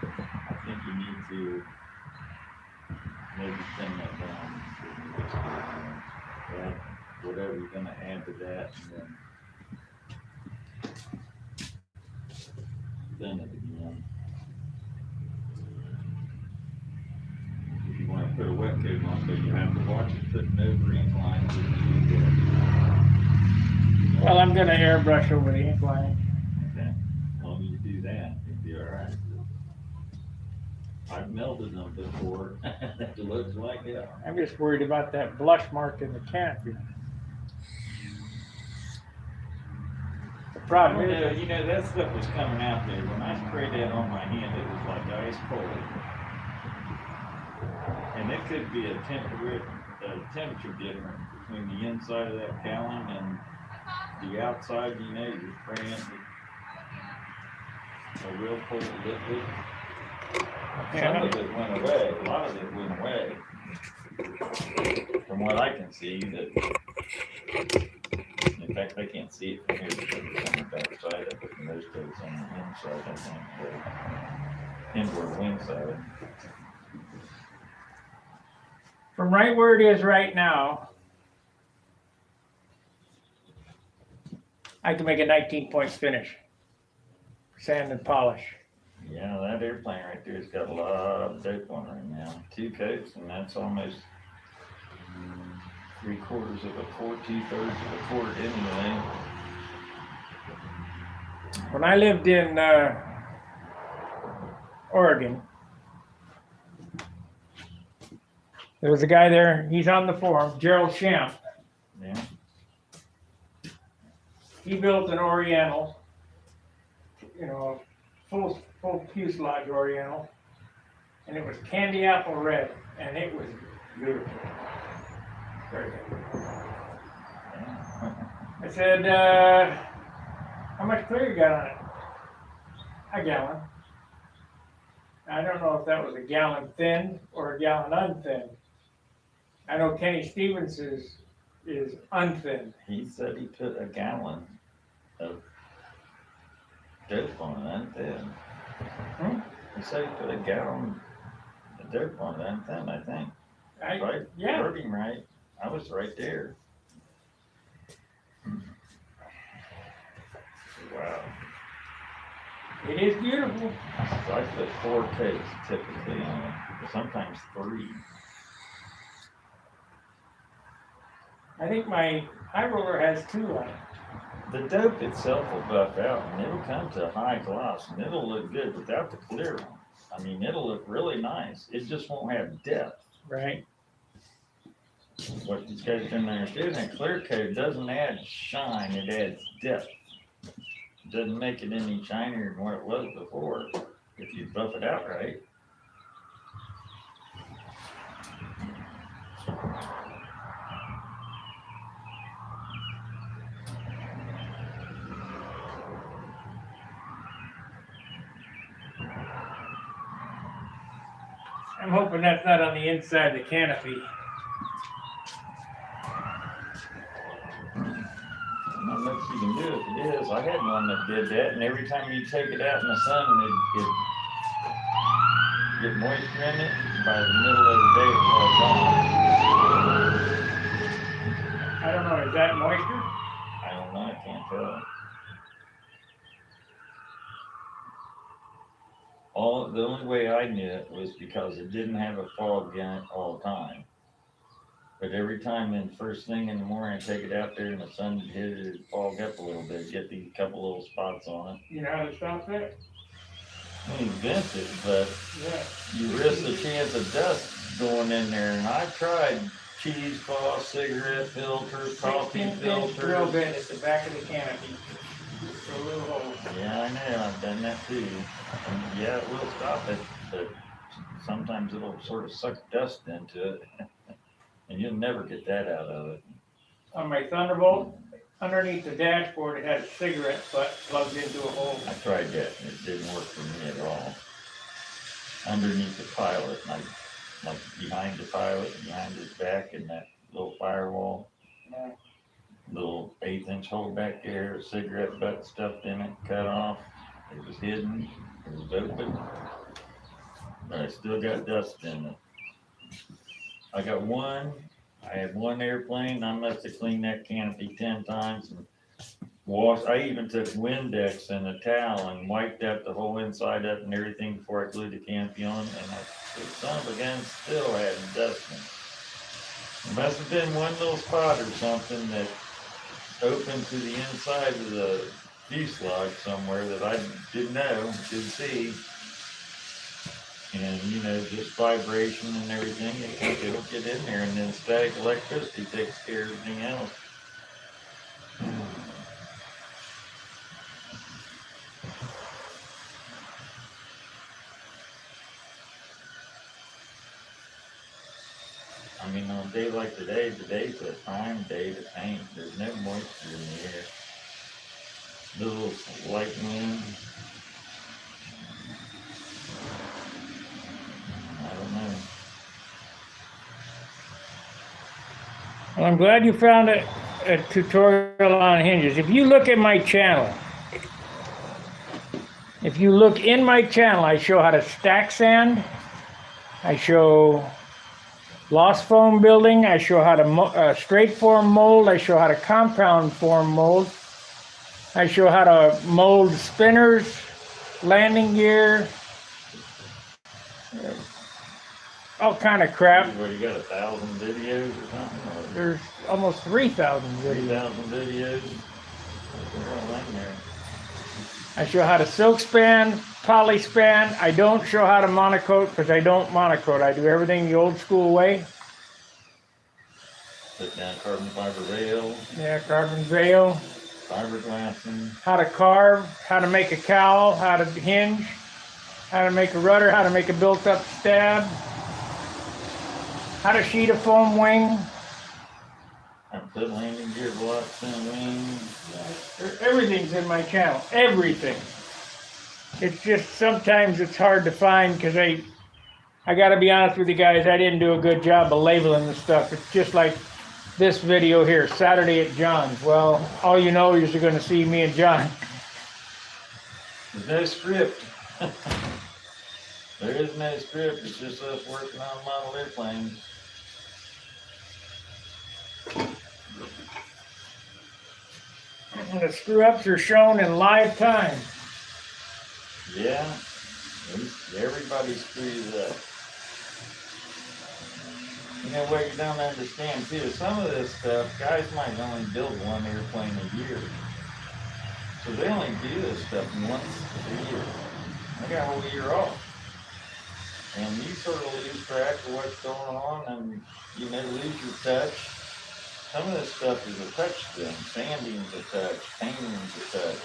I think you need to maybe thin that down. Add whatever you're gonna add to that, and then thin it again. If you want to put a wet coat on, but you have to watch it putting over ink lines. Well, I'm going to airbrush over the ink line. Okay, as long as you do that, you'll be all right. I've melted them before. It looks like it. I'm just worried about that blush mark in the canopy. The problem is, You know, that stuff was coming out there. When I sprayed that on my hand, it was like ice cold. And it could be a temperature difference between the inside of that cowling and The outside, you know, you're spraying a real full liquid. Some of it went away, a lot of it went away. From what I can see, in fact, I can't see it from here because it's on the back side of it, and most of it's on the inside, I think, the inward wing side. From right where it is right now, I can make a 19-point finish. Sand and polish. Yeah, that airplane right there's got a lot of dope on it right now. 2 coats, and that's almost 3/4 of a quart, 2/3 of a quart anyway. When I lived in Oregon, there was a guy there, he's on the forum, Gerald Shamp. Yeah. He built an Oriental, you know, full fuselage Oriental, and it was candy apple red, and it was beautiful. Very good. I said, how much clear you got on it? A gallon. I don't know if that was a gallon thin or a gallon unthinned. I know Kenny Stevens is unthinned. He said he put a gallon of dope on it unthinned. He said he put a gallon of dope on it unthinned, I think. Right? Yeah. Heard him right. I was right there. Wow. It is beautiful. So I put 4 coats typically on it, sometimes 3. I think my high roller has 2 on it. The dope itself will buff out and it'll come to a high gloss and it'll look good without the clear one. I mean, it'll look really nice. It just won't have depth. Right. What these guys don't understand, that clear coat doesn't add shine, it adds depth. It doesn't make it any shinier than what it was before, if you buff it out right. I'm hoping that's not on the inside of the canopy. Not much you can do if it is. I had one that did that, and every time you take it out in the sun, it get moisture in it. By the middle of the day, it was gone. I don't know, is that moisture? I don't know. I can't tell. The only way I knew it was because it didn't have a fog in it all the time. But every time, in first thing in the morning, I take it out there and the sun would hit it, it'd fog up a little bit, get these couple little spots on it. You know how to stop that? You invent it, but Yeah. you risk the chance of dust going in there. And I tried cheesecloth, cigarette filters, coffee 16-inch drill filters. bit at the back of the canopy. For a little hole. Yeah, I know. I've done that too. And yeah, it will stop it, but sometimes it'll sort of suck dust into it. And you'll never get that out of it. On my Thunderbolt, underneath the dashboard, it had a cigarette butt plugged into a hole. I tried that and it didn't work for me at all. Underneath the pilot, like behind the pilot, behind his back in that little firewall. Yeah. Little 1/8 hole back there, a cigarette butt stuffed in it, cut off. It was hidden, it was open, but I still got dust in it. I had one airplane, I must have cleaned that canopy 10 times and washed. I even took Windex and a towel and wiped out the whole inside up and everything before I glued the canopy on, and the son of a gun still had dust in it. It must have been one little spot or something that open to the inside of the fuselage somewhere that I didn't know, didn't see. And, just vibration and everything, it'll get in there, and then static electricity takes care of everything else. I mean, on a day like today, today's a prime day to paint. There's no moisture in the air. little light wind. I don't know. Well, I'm glad you found a tutorial on hinges. If you look at my channel, if you look in my channel, I show how to stack sand. I show lost foam building. I show how to straight form mold. I show how to compound form mold. I show how to mold spinners, landing gear, all kind of crap. What, you got 1,000 videos or something? Or There's almost 3,000 videos. 3,000 videos? They're all in there. I show how to silk span, poly span. I don't show how to monocoat because I don't monocoat. I do everything the old school way. Put down carbon fiber rails, Yeah, carbon veil. fiberglassing. How to carve, how to make a cowl, how to hinge, how to make a rudder, how to make a built-up stab, how to sheet a foam wing. I put landing gear blocks in wings. Everything's in my channel. Everything. It's just sometimes it's hard to find because I got to be honest with you guys. I didn't do a good job of labeling the stuff. It's just like this video here, Saturday at John's. Well, all you know is you're going to see me and John. There's no script. There is no script. It's just us working on model airplanes. And the screw-ups are shown in live time. Yeah, everybody screws up. You know what you don't understand too? Some of this stuff, guys might only build one airplane a year. So they only do this stuff once a year. They got a whole year off. And you sort of lose track of what's going on and you know, lose your touch. Some of this stuff is a touch thing. Sanding's a touch, painting's a touch,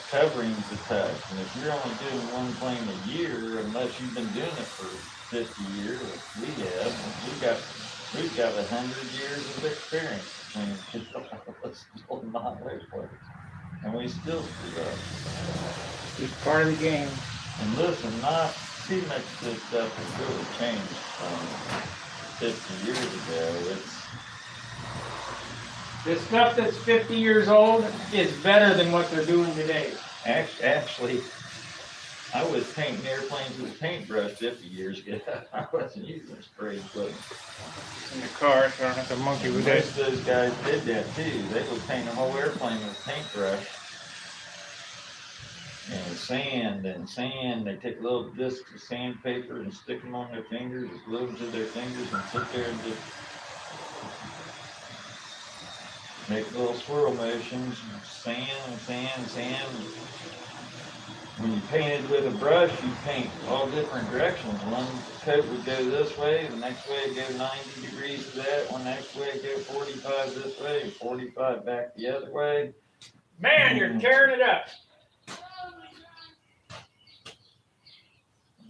covering's a touch. And if you're only doing one plane a year, unless you've been doing it for 50 years, like we have, we've got 100 years of experience between us building model airplanes. And we still screw up. It's part of the game. And listen, not too much of this stuff has really changed from 50 years ago. The stuff that's 50 years old is better than what they're doing today. Actually, I was painting airplanes with a paintbrush 50 years ago. I wasn't using spray equipment. In the car, so I don't have to monkey with Most it. of those guys did that too. They would paint a whole airplane with a paintbrush. And sand. They take little discs of sandpaper and stick them on their fingers, as glued to their fingers, and sit there and just make little swirl motions, sand. When you painted with a brush, you paint all different directions. One coat would go this way, the next way would go 90 degrees to that, one next way would go 45 this way, 45 back the other way. Man, you're tearing it up.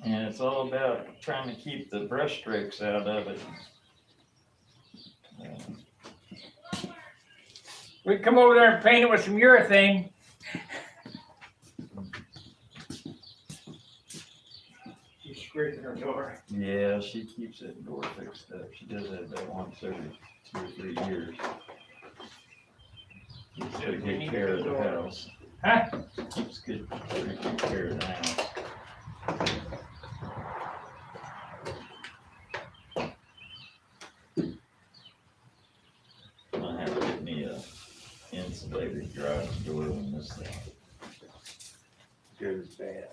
And it's all about trying to keep the brush strokes out of it. We come over there and paint it with some urethane. She's scraping her door. Yeah, she keeps that door fixed up. She does that about once every 2 or 3 years. Keeps a good care of the house. Huh? Keeps good care of the house. I'll have to get me a insulated garage door when this thing goes bad.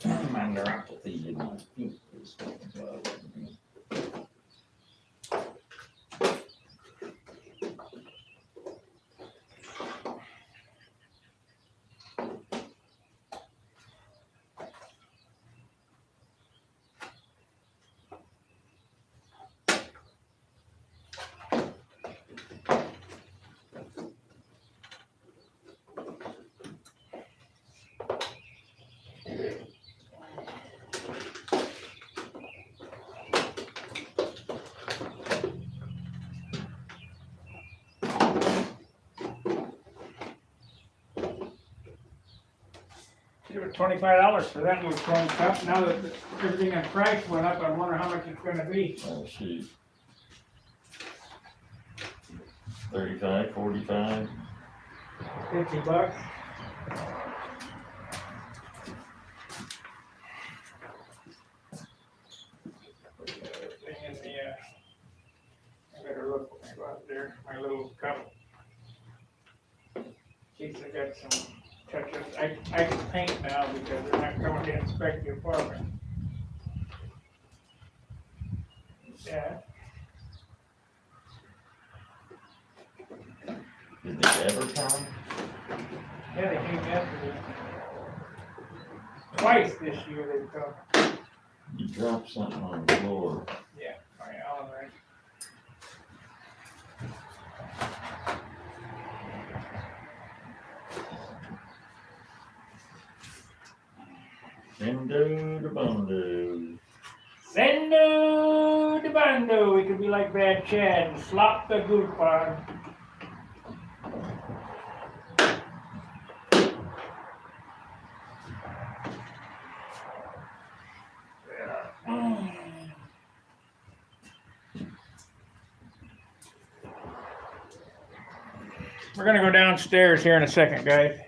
My neuropathy in my feet is fucking bothering me. It was $25 for that little chrome cup. Now that everything in price went up, I wonder how much it's gonna be. Oh, shoot. 35, 45. $50. Thing in the, I better look when I go out there, my little cup. Geez, I got some touches. I can paint now because they're not coming to inspect the apartment. Yeah, Did they ever come? yeah, they came yesterday. Twice this year they've come. You dropped something on the floor. Yeah, my Allen wrench. Sendo de Bondo. Sendo de bando. We could be like Bad Chad and slop the goop on. We're gonna go downstairs here in a second, guys.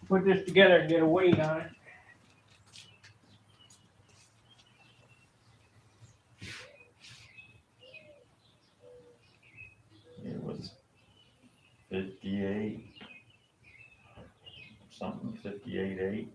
Put this together and get a weight on it. It was 58, something, 58.8.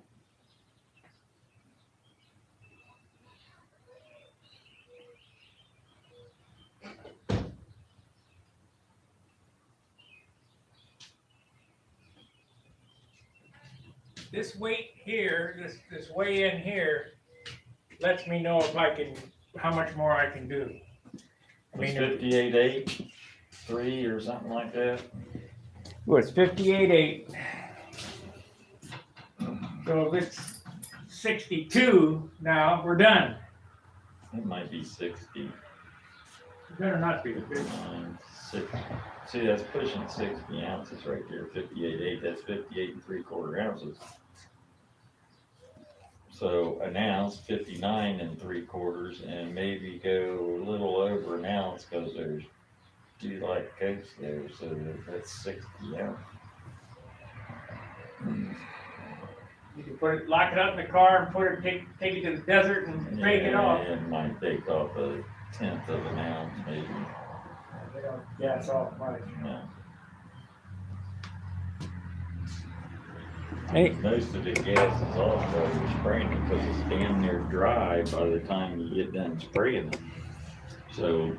This weight here, this weigh in here, lets me know if I can, how much more I can do. I It was mean, 58.8, 3 or something like that. it's 58.8. So if it's 62 now, we're done. It might be 60. It better not be. 6. See, that's pushing 60 ounces right there. 58.8. That's 58 3/4 ounces. So an ounce, 59 3/4, and maybe go a little over an ounce because there's 2 light coats there. So that's 60 ounces. You can put it, lock it up in the car and put it, take it to the desert and break it off. It might take off 1/10 of an ounce, maybe. They don't gas off much. No. Hey. Most of the gas is off while you're spraying it because it's damn near dry by the time you get done spraying it. So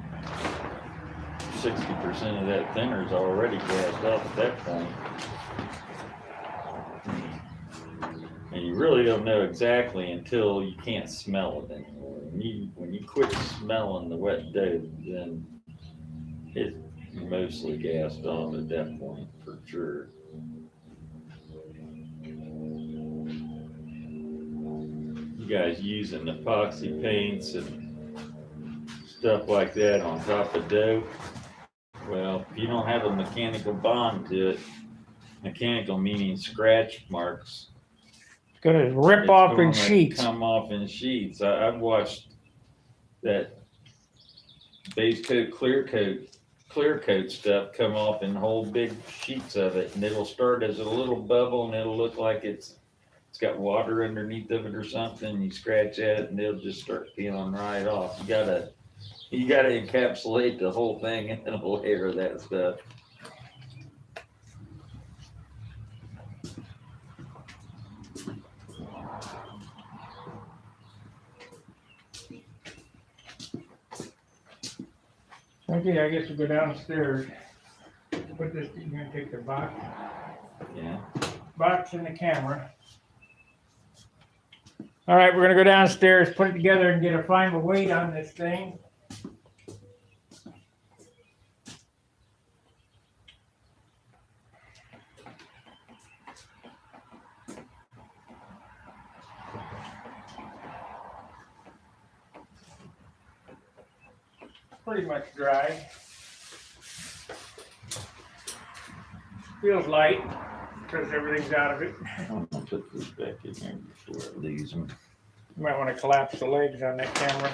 60% of that thinner is already gassed off at that point. And you really don't know exactly until you can't smell it anymore. When you quit smelling the wet dough, then it's mostly gassed off at that point for sure. You guys using epoxy paints and stuff like that on top of dough. Well, if you don't have a mechanical bond to it, mechanical meaning scratch marks, It's gonna rip it's off in gonna sheets. Come off in sheets. I've watched that base coat, clear coat stuff come off in whole big sheets of it, and it'll start as a little bubble, and it'll look like it's got water underneath of it or something. You scratch at it, and it'll just start peeling right off. You gotta encapsulate the whole thing in a layer of that stuff. Okay, I guess we'll go downstairs. Put this, you're gonna take the box and the camera. All right, we're gonna go downstairs, put it together and get a final weight on this thing. Pretty much dry. Feels light because everything's out of it. Oh my put this back in there before I lose them. You might want to collapse the legs on that camera.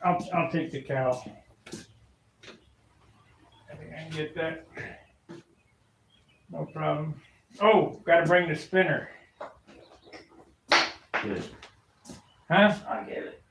I'll take the cow. I think I can get that. No problem. Oh, gotta bring the spinner. Good. Huh? I get it.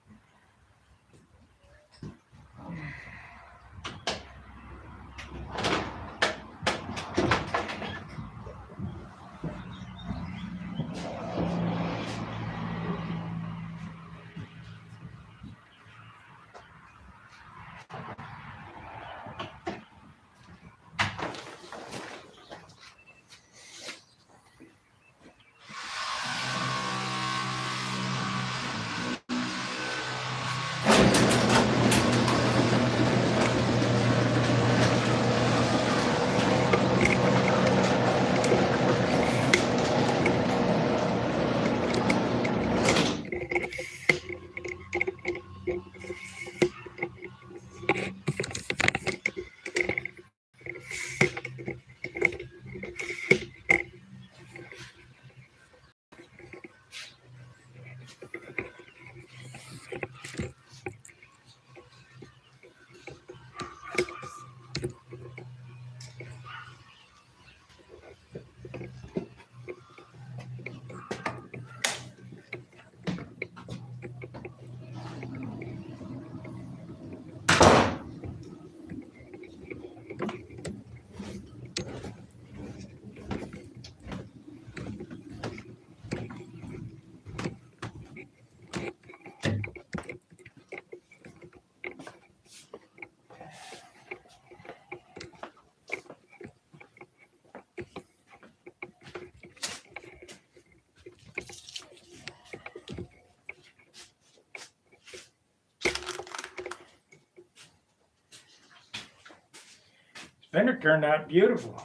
Spinner turned out beautiful.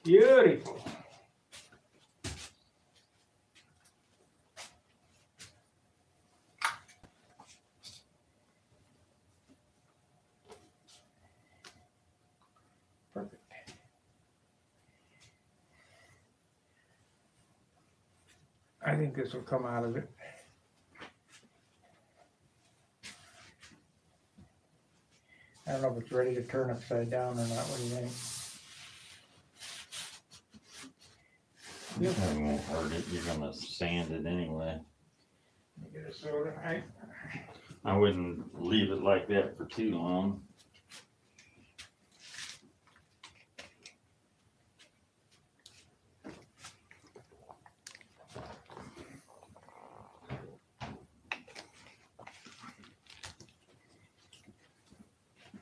Beautiful. Perfect. I think this will come out of it. I don't know if it's ready to turn upside down or not. What do you think? It won't hurt it. You're gonna sand it anyway. Let me get a soda. I wouldn't leave it like that for too long.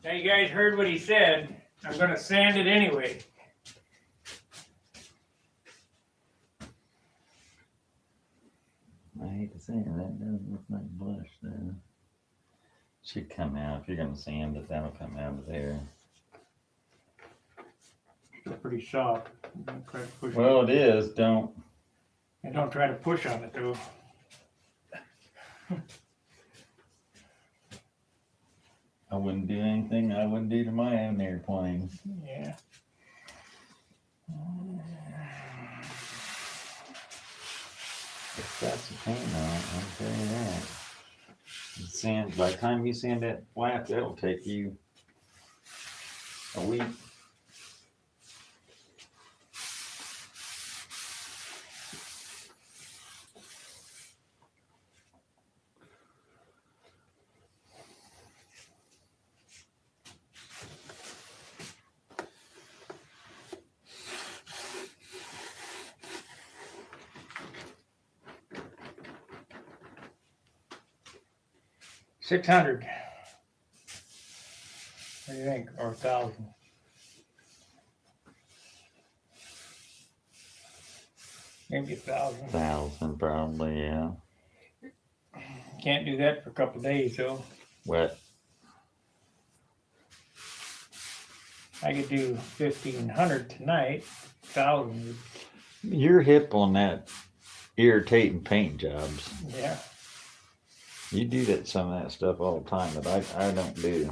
Now you guys heard what he said. I'm gonna sand it anyway. I hate to say it, that does look like blush there. Should come out. If you're gonna sand it, that'll come out of there. It's pretty soft. Don't try to push Well, it is. Don't. And don't try to push on it though. I wouldn't do anything I wouldn't do to my own airplane. Yeah. If that's a paint on it, I'll tell you that. Sand, by the time you sand that flap, that'll take you a week. $600. What do you think? Or 1,000? Maybe 1,000. 1,000 probably, yeah. Can't do that for a couple of days though. What? I could do 1,500 tonight. 1,000. You're hip on that irritating paint jobs. Yeah. You do that some of that stuff all the time, but I don't do.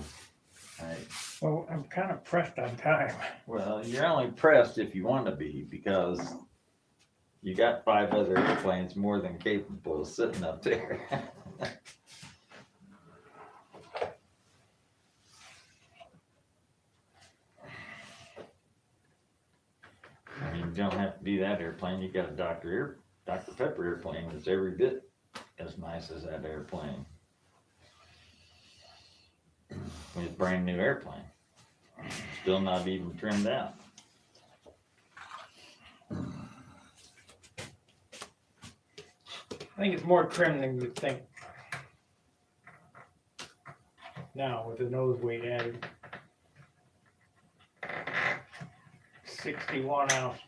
Well, I'm kind of pressed on time. Well, you're only pressed if you want to be, because you got 5 other airplanes more than capable of sitting up there. I mean, you don't have to be that airplane. You got a Dr. Pepper airplane that's every bit as nice as that airplane. It's a brand new airplane. Still not even trimmed out. I think it's more trim than you'd think. Now with the nose weight added. 61 ounces.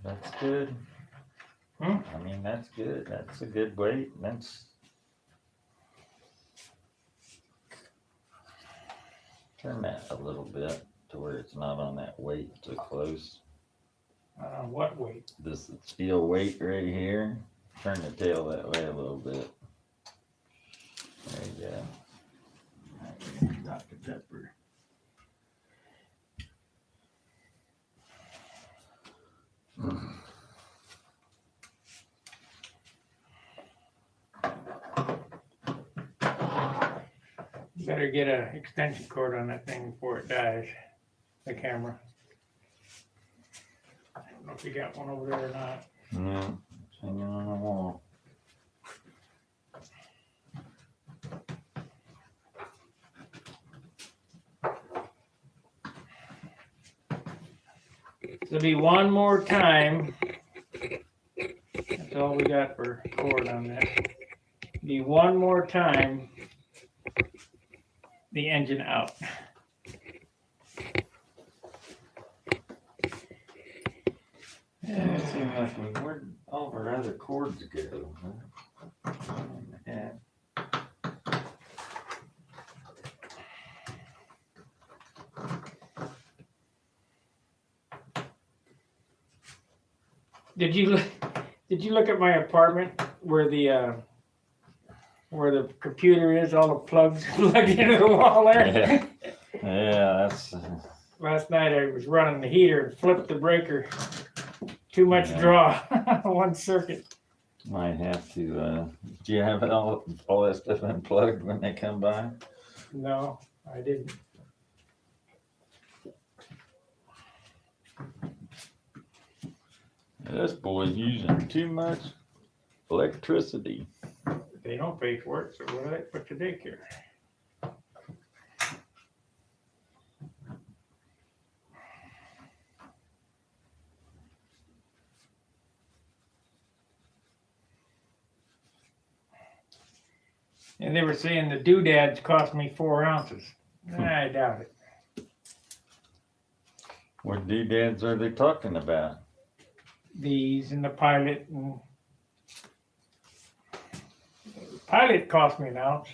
That's good. Hmm? I mean, that's good. That's a good weight. Turn that a little bit to where it's not on that weight too close. What weight? This steel weight right here. Turn the tail that way a little bit. There you go. Right, Dr. Pepper. You better get an extension cord on that thing before it dies. The camera. I don't know if you got one over there or not. Yeah, it's hanging on the wall. There'll be one more time. That's all we got for cord on that. Be one more time. The engine out. Yeah, it seemed like where'd all of our other cords go? Yeah. Did you look at my apartment where the computer is? All the plugs plugged into the wall there. Yeah. Yeah, that's Last night I was running the heater and flipped the breaker. Too much Yeah. draw. One circuit. might have to. Do you have all that stuff unplugged when they come by? No, I didn't. This boy's using too much electricity. They don't pay for it, so what do they put to daycare? And they were saying the doodads cost me 4 ounces. I doubt it. What doodads are they talking about? These and the pilot and pilot cost me an ounce.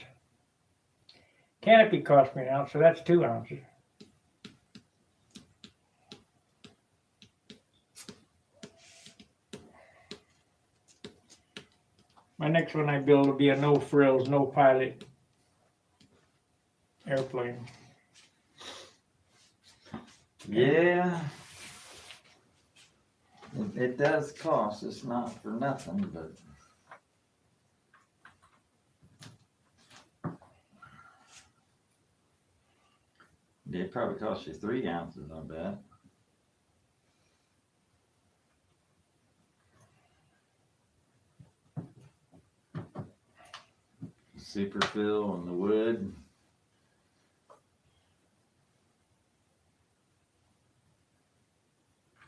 Canopy cost me an ounce, so that's 2 ounces. My next one I build will be a no frills, no pilot airplane. Yeah. It does cost. It's not for nothing, but. It probably cost you 3 ounces, I bet. Super fill and the wood.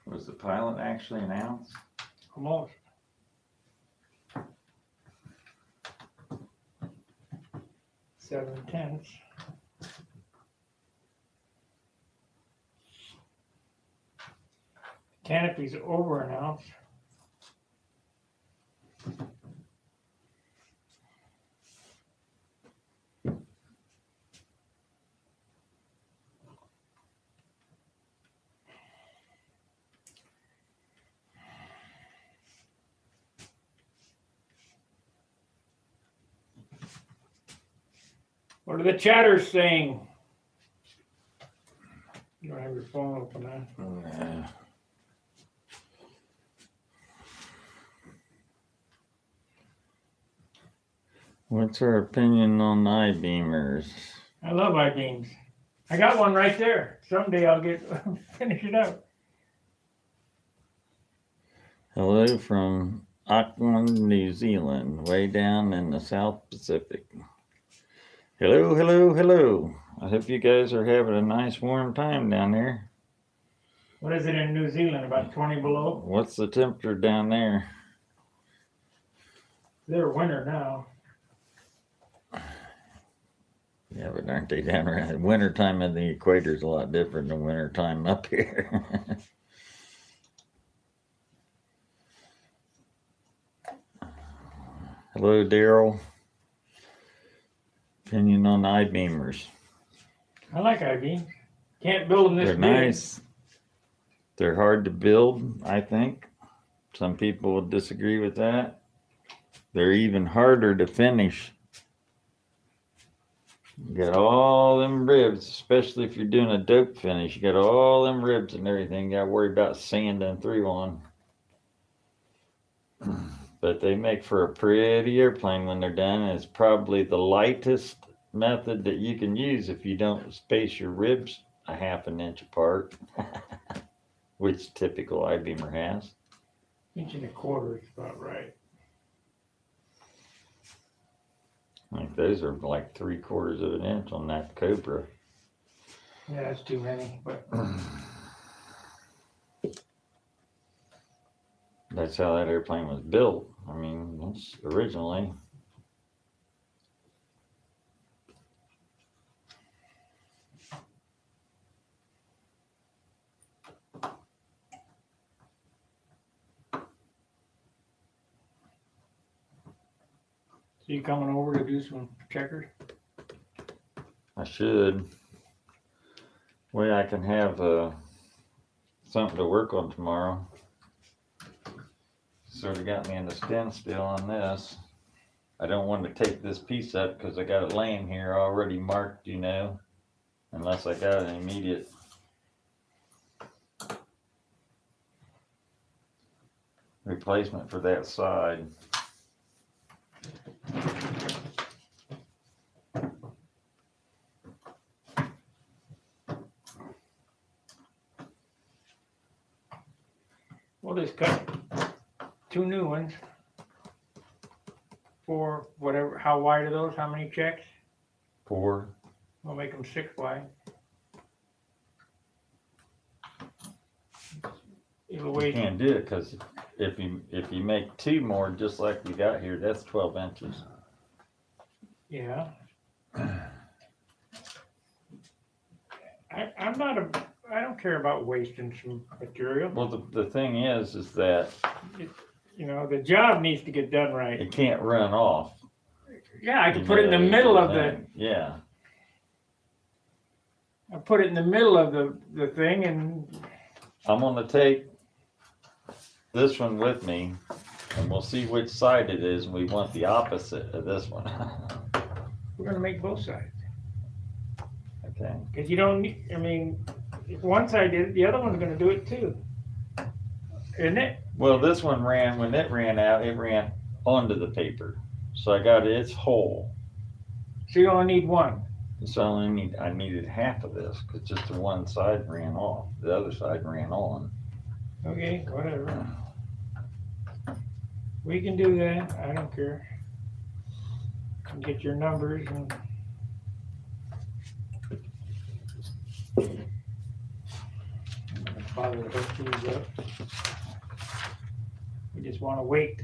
Was the pilot actually an ounce? Almost. Seven tenths. Canopy's over an ounce. What are the chatters saying? You don't have your phone open, huh? Nah. What's our opinion on I-beamers? I love I-beams. I got one right there. Someday I'll get finish it up. Hello from Auckland, New Zealand, way down in the South Pacific. Hello, hello, hello. I hope you guys are having a nice warm time down there. What is it in New Zealand? About 20 below? What's the temperature down there? They're winter now. Yeah, but aren't they down around? Winter time in the equator is a lot different than winter time up here. Hello, Daryl. Opinion on I-beamers. I like I-beams. Can't build them this They're big. nice. They're hard to build, I think. Some people would disagree with that. They're even harder to finish. You got all them ribs, especially if you're doing a dope finish. You got all them ribs and everything. You got to worry about sanding through on. But they make for a pretty airplane when they're done. And it's probably the lightest method that you can use if you don't space your ribs a half an inch apart, which typical I-beamer has. Inch and a quarter is about right. Like those are like 3/4 of an inch on that Cobra. Yeah, that's too many. But That's how that airplane was built. I mean, that's originally. so you coming over to do some checkers? I should. Way I can have something to work on tomorrow. Sort of got me in the standstill on this. I don't want to take this piece up because I got it laying here already marked, you know, unless I got an immediate replacement for that side. We'll just cut 2 new ones. For whatever, how wide are those? How many checks? 4. We'll make them 6 wide. It'll You weigh, can't do it because if you make 2 more, just like we got here, that's 12 inches. yeah. I don't care about wasting some material. Well, the thing is that You know, the job needs to get done right. it can't run off. Yeah, I can You put it in the know, middle of the, thing. Yeah. I put it in the middle of the thing and I'm gonna take this one with me and we'll see which side it is. We want the opposite of this one. we're gonna make both sides. Okay. Cause you don't need, I mean, if one side did it, the other one's gonna do it too. Isn't it? Well, this one when it ran out, it ran onto the paper. So I got its hole. So you only need one. So I needed half of this because just the one side ran off. The other side ran on. Okay, whatever. We can do that, I don't care. And get your numbers and. I'm not gonna bother to hook these up. We just wanna wait.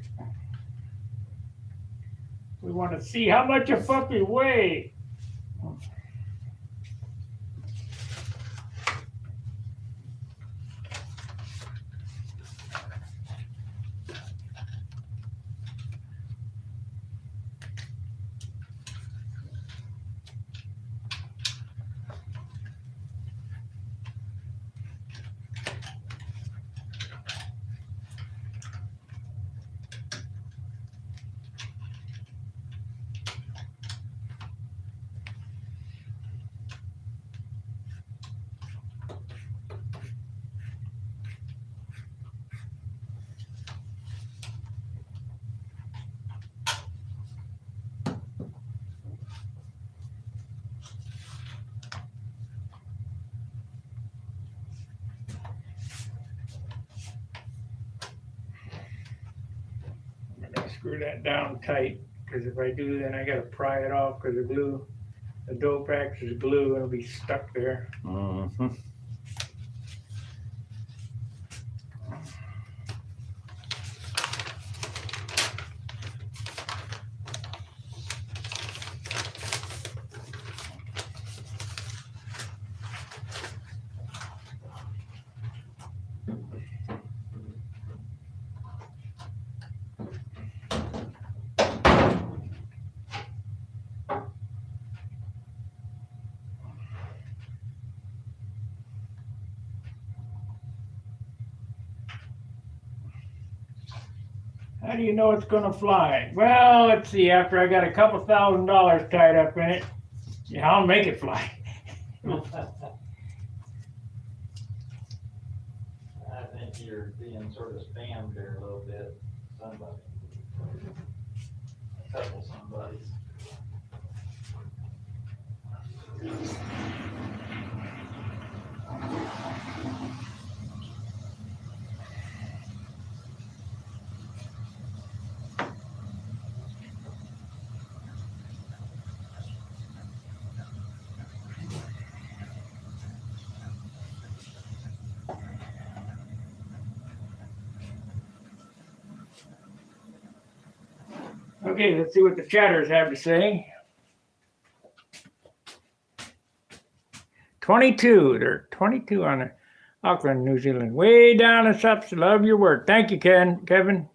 We wanna see how much a puppy weigh. screw that down tight, because if I do, then I gotta pry it off, because the glue, the dope acts as glue, and it'll be stuck there. Mm-hmm. How do you know it's gonna fly? Well, let's see, after I got a couple $1,000 tied up in it, yeah, I'll make it fly. I think you're being sort of spammed there a little bit. Somebody. A couple somebodies. Okay, let's see what the chatters have to say. 22, they're 22 on Auckland, New Zealand. Way down in Sups, love your work. Thank you, Kevin.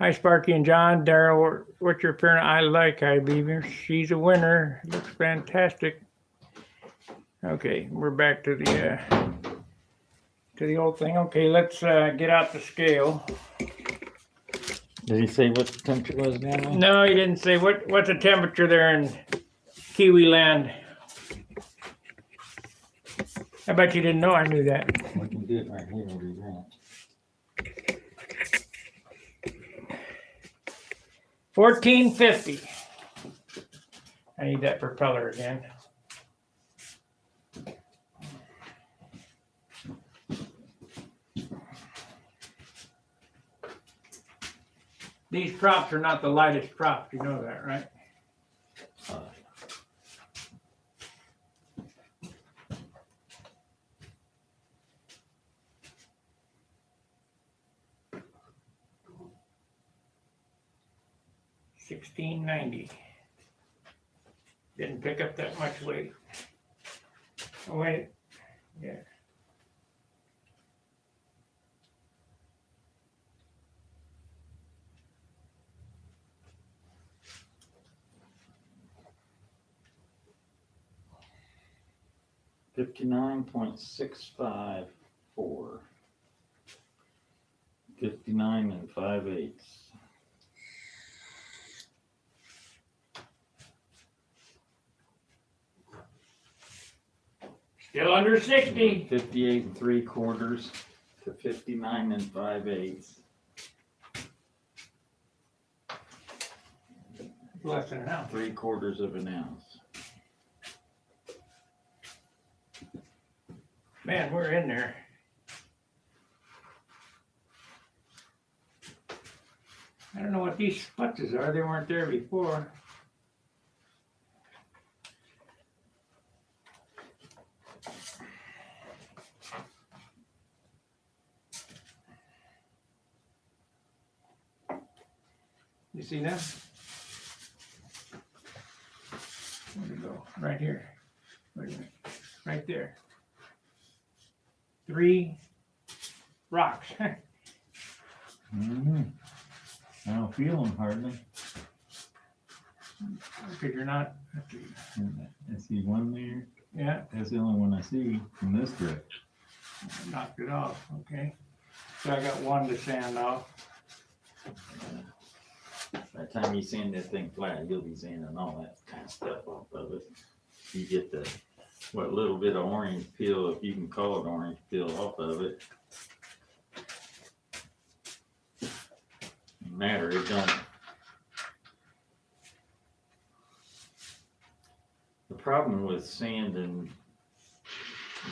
Hi, Sparky and John. Daryl, what's your opinion? I like High Beaver. She's a winner. Looks fantastic. Okay, we're back to the old thing. Okay, let's get out the scale. Did he say what the temperature was again? No, he didn't say what's the temperature there in Kiwi land. I bet you didn't know I knew that. We can do it right here and do that. 1450. I need that propeller again. These props are not the lightest props, you know that, right? Uh, 1690. Didn't pick up that much weight. Oh, wait. Yeah. $59.654. 59 5/8. Still under 60. 58 3/4 to 59 5/8. Less than an ounce. 3/4 of an ounce. Man, we're in there. I don't know what these sputzes are. They weren't there before. You see that? Where'd it go? Right here. Wait a minute. Right there. 3 rocks. Mm-hmm. I don't feel them hardly. Because you're not. I see one there. Yeah, That's the only one I see from this direction. knocked it off. Okay. So I got one to sand off. By the time you sand that thing flat, you'll be sanding all that kind of stuff off of it. You get the what little bit of orange peel, if you can call it orange peel, off of it. Matter, it don't. The problem with sand and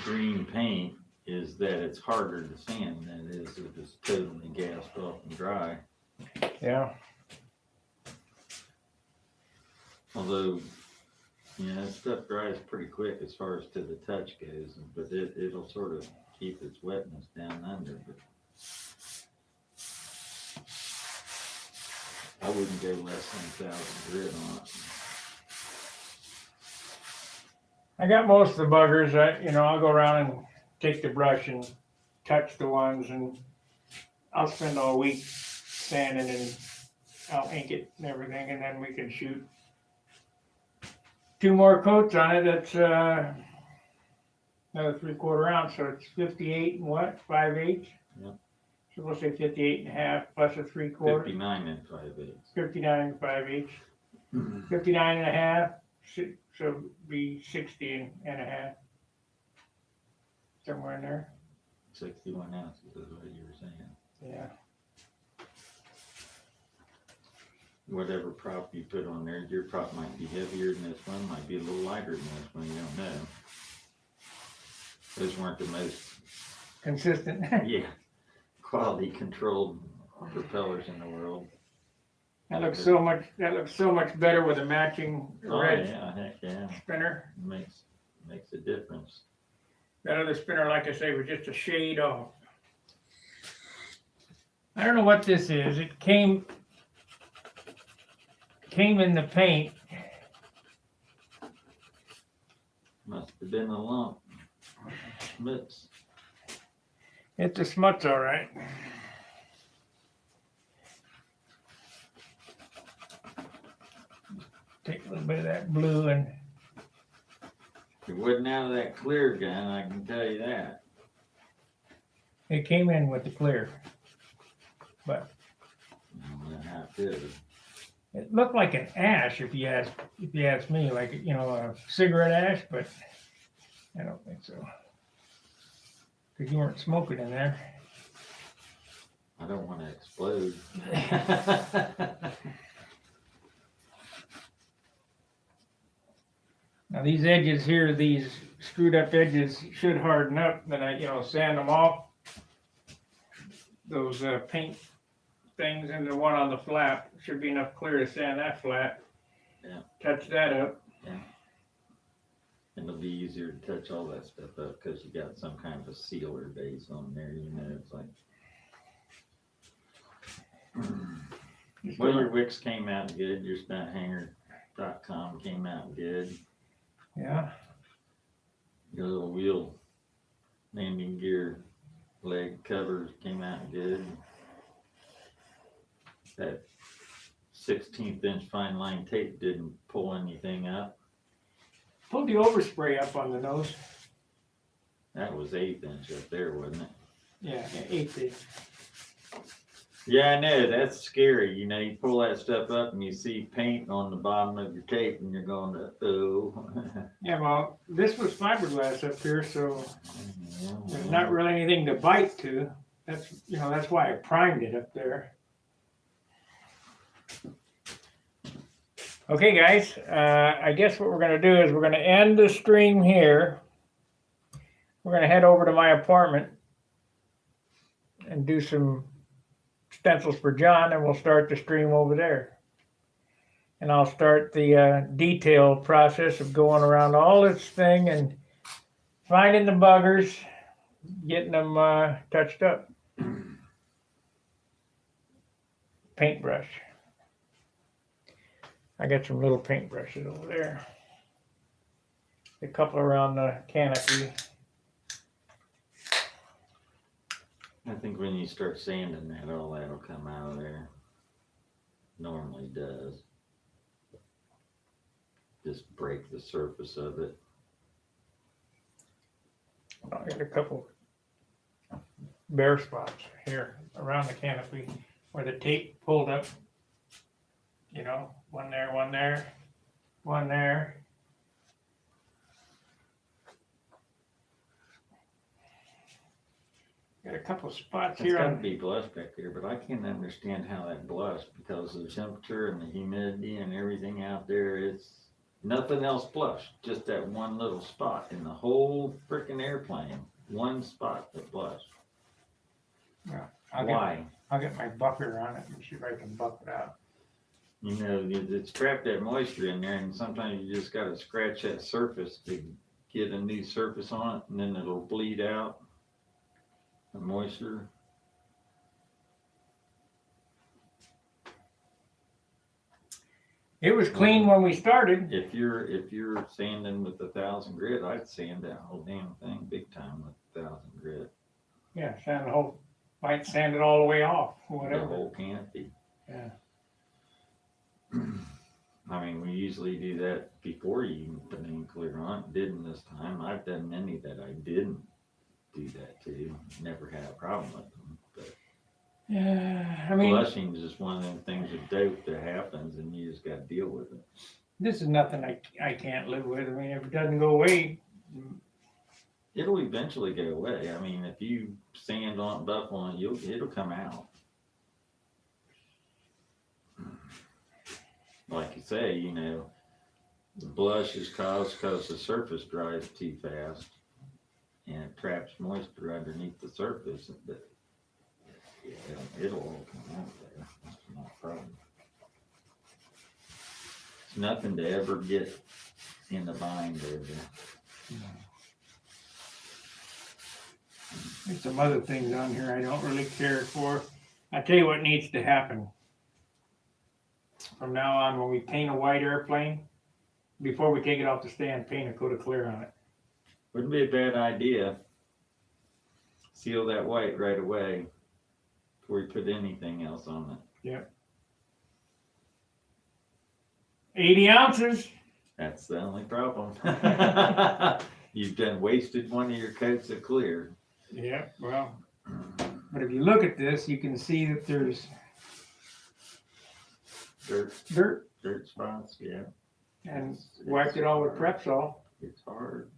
green paint is that it's harder to sand than it is if it's totally gassed off and dry. Yeah. Although, that stuff dries pretty quick as far as to the touch goes, but it'll sort of keep its wetness down under, but I wouldn't go less than 1,000 grit on it. I got most of the buggers. I'll go around and take the brush and touch the ones, and I'll spend all week sanding, and I'll ink it and everything, and then we can shoot 2 more coats on it. That's another 3/4 ounce, so it's 58 and what? 5/8? Yep. So we'll say 58 and a half plus a 3/4. 59 and 5/8. 59 and 5/8. 59 and a half, so it'd be 60 and a half. Somewhere in there. 61 ounces is what you were saying. Yeah. Whatever prop you put on there, your prop might be heavier than this one, might be a little lighter than this one, you don't know. Those weren't the most, Consistent. yeah, quality controlled propellers in the world. That looks so much better with a matching Oh, red yeah, heck yeah, spinner. makes a difference. That other spinner, like I say, was just a shade off. I don't know what this is. It came in the paint. Must have been a lump. Schmutz. It's a smuts, all right. Take a little bit of that blue and It wasn't out of that clear gun, I can tell you that. it came in with the clear. But I don't know how it did. it looked like an ash if you ask me, like a cigarette ash, but I don't think so. Because you weren't smoking in there. I don't want to explode. Now these edges here, these screwed up edges should harden up. Then I sand them off. Those paint things and the one on the flap should be enough clear to sand that flat. Yeah. Touch that up. And it'll be easier to touch all that stuff up because you got some kind of a sealer base on there, it's like. Well, your wicks came out good, your stunthanger.com came out good. Yeah. Your little wheel landing gear leg covers came out good. That 16th inch fine line tape didn't pull anything up. Pull the overspray up on the nose. That was 1/8 inch up there, wasn't it? Yeah, 1/8 inch. Yeah, I know, that's scary. You pull that stuff up and you see paint on the bottom of your tape and you're going to, oh. Yeah, well, this was fiberglass up here, so Yeah, there's not really anything to bite to. That's why I primed it up there. Okay, guys, I guess what we're going to do is we're going to end the stream here. We're going to head over to my apartment and do some stencils for John, and we'll start the stream over there. And I'll start the detail process of going around all this thing and finding the buggers, getting them touched up. Paintbrush. I got some little paintbrushes over there. A couple around the canopy. I think when you start sanding that, all that'll come out of there. Normally does. Just break the surface of it. I got a couple bare spots here around the canopy where the tape pulled up. One there, one there, one there. Got a couple spots It's here gotta on. be blush back there, but I can't understand how that blushed because of the temperature and the humidity and everything out there. It's nothing else blushed, just that one little spot in the whole freaking airplane. One spot that blushed. Yeah, Why? I'll get my bucker on it and see if I can buck it out. You know, it's trapped that moisture in there, and sometimes you just gotta scratch that surface to get a new surface on it, and then it'll bleed out the moisture. It was clean when we started. If you're sanding with 1,000 grit, I'd sand that whole damn thing big time with 1,000 grit. Yeah, sand the whole, might sand it all the way off, The whatever. whole canopy. Yeah. I mean, we usually do that before you even put any clear on it. Didn't this time. I've done many that I didn't do that to. Never had a problem with them. But Yeah, I mean, blushing is just one of them things of dope that happens, and you just got to deal with it. this is nothing I can't live with. I mean, if it doesn't go away, It'll eventually go away. I mean, if you sand on it, buff on it, it'll come out. Like you say, you know, the blush is caused because the surface dries too fast, and it traps moisture underneath the surface. But it'll all come out there. That's not a problem. It's nothing to ever get in the bind over. there's some other things on here I don't really care for. I tell you what needs to happen. From now on, when we paint a white airplane, before we take it off the stand, paint a coat of clear on it. Wouldn't be a bad idea. Seal that white right away before you put anything else on it. 80 ounces. That's the only problem. You've done wasted one of your coats of clear. Yeah, well, but if you look at this, you can see that there's Dirt spots, yeah. and wiped it all with Prepsol. It's hard.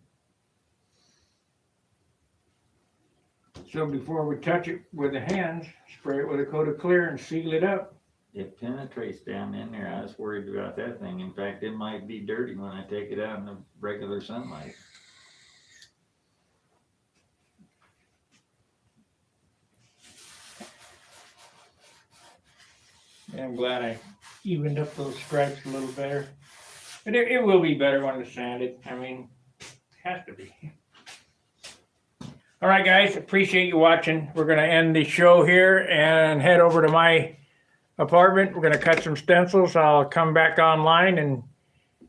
So before we touch it with the hands, spray it with a coat of clear and seal it up. It penetrates down in there. I was worried about that thing. In fact, it might be dirty when I take it out in the regular sunlight. And I'm glad I evened up those stripes a little better. But it will be better when it's sanded. I mean, it has to be. All right, guys, appreciate you watching. We're going to end the show here and head over to my apartment. We're going to cut some stencils. I'll come back online and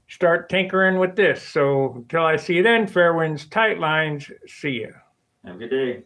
start tinkering with this. So until I see you then, fair winds, tight lines. See ya. Have a good day.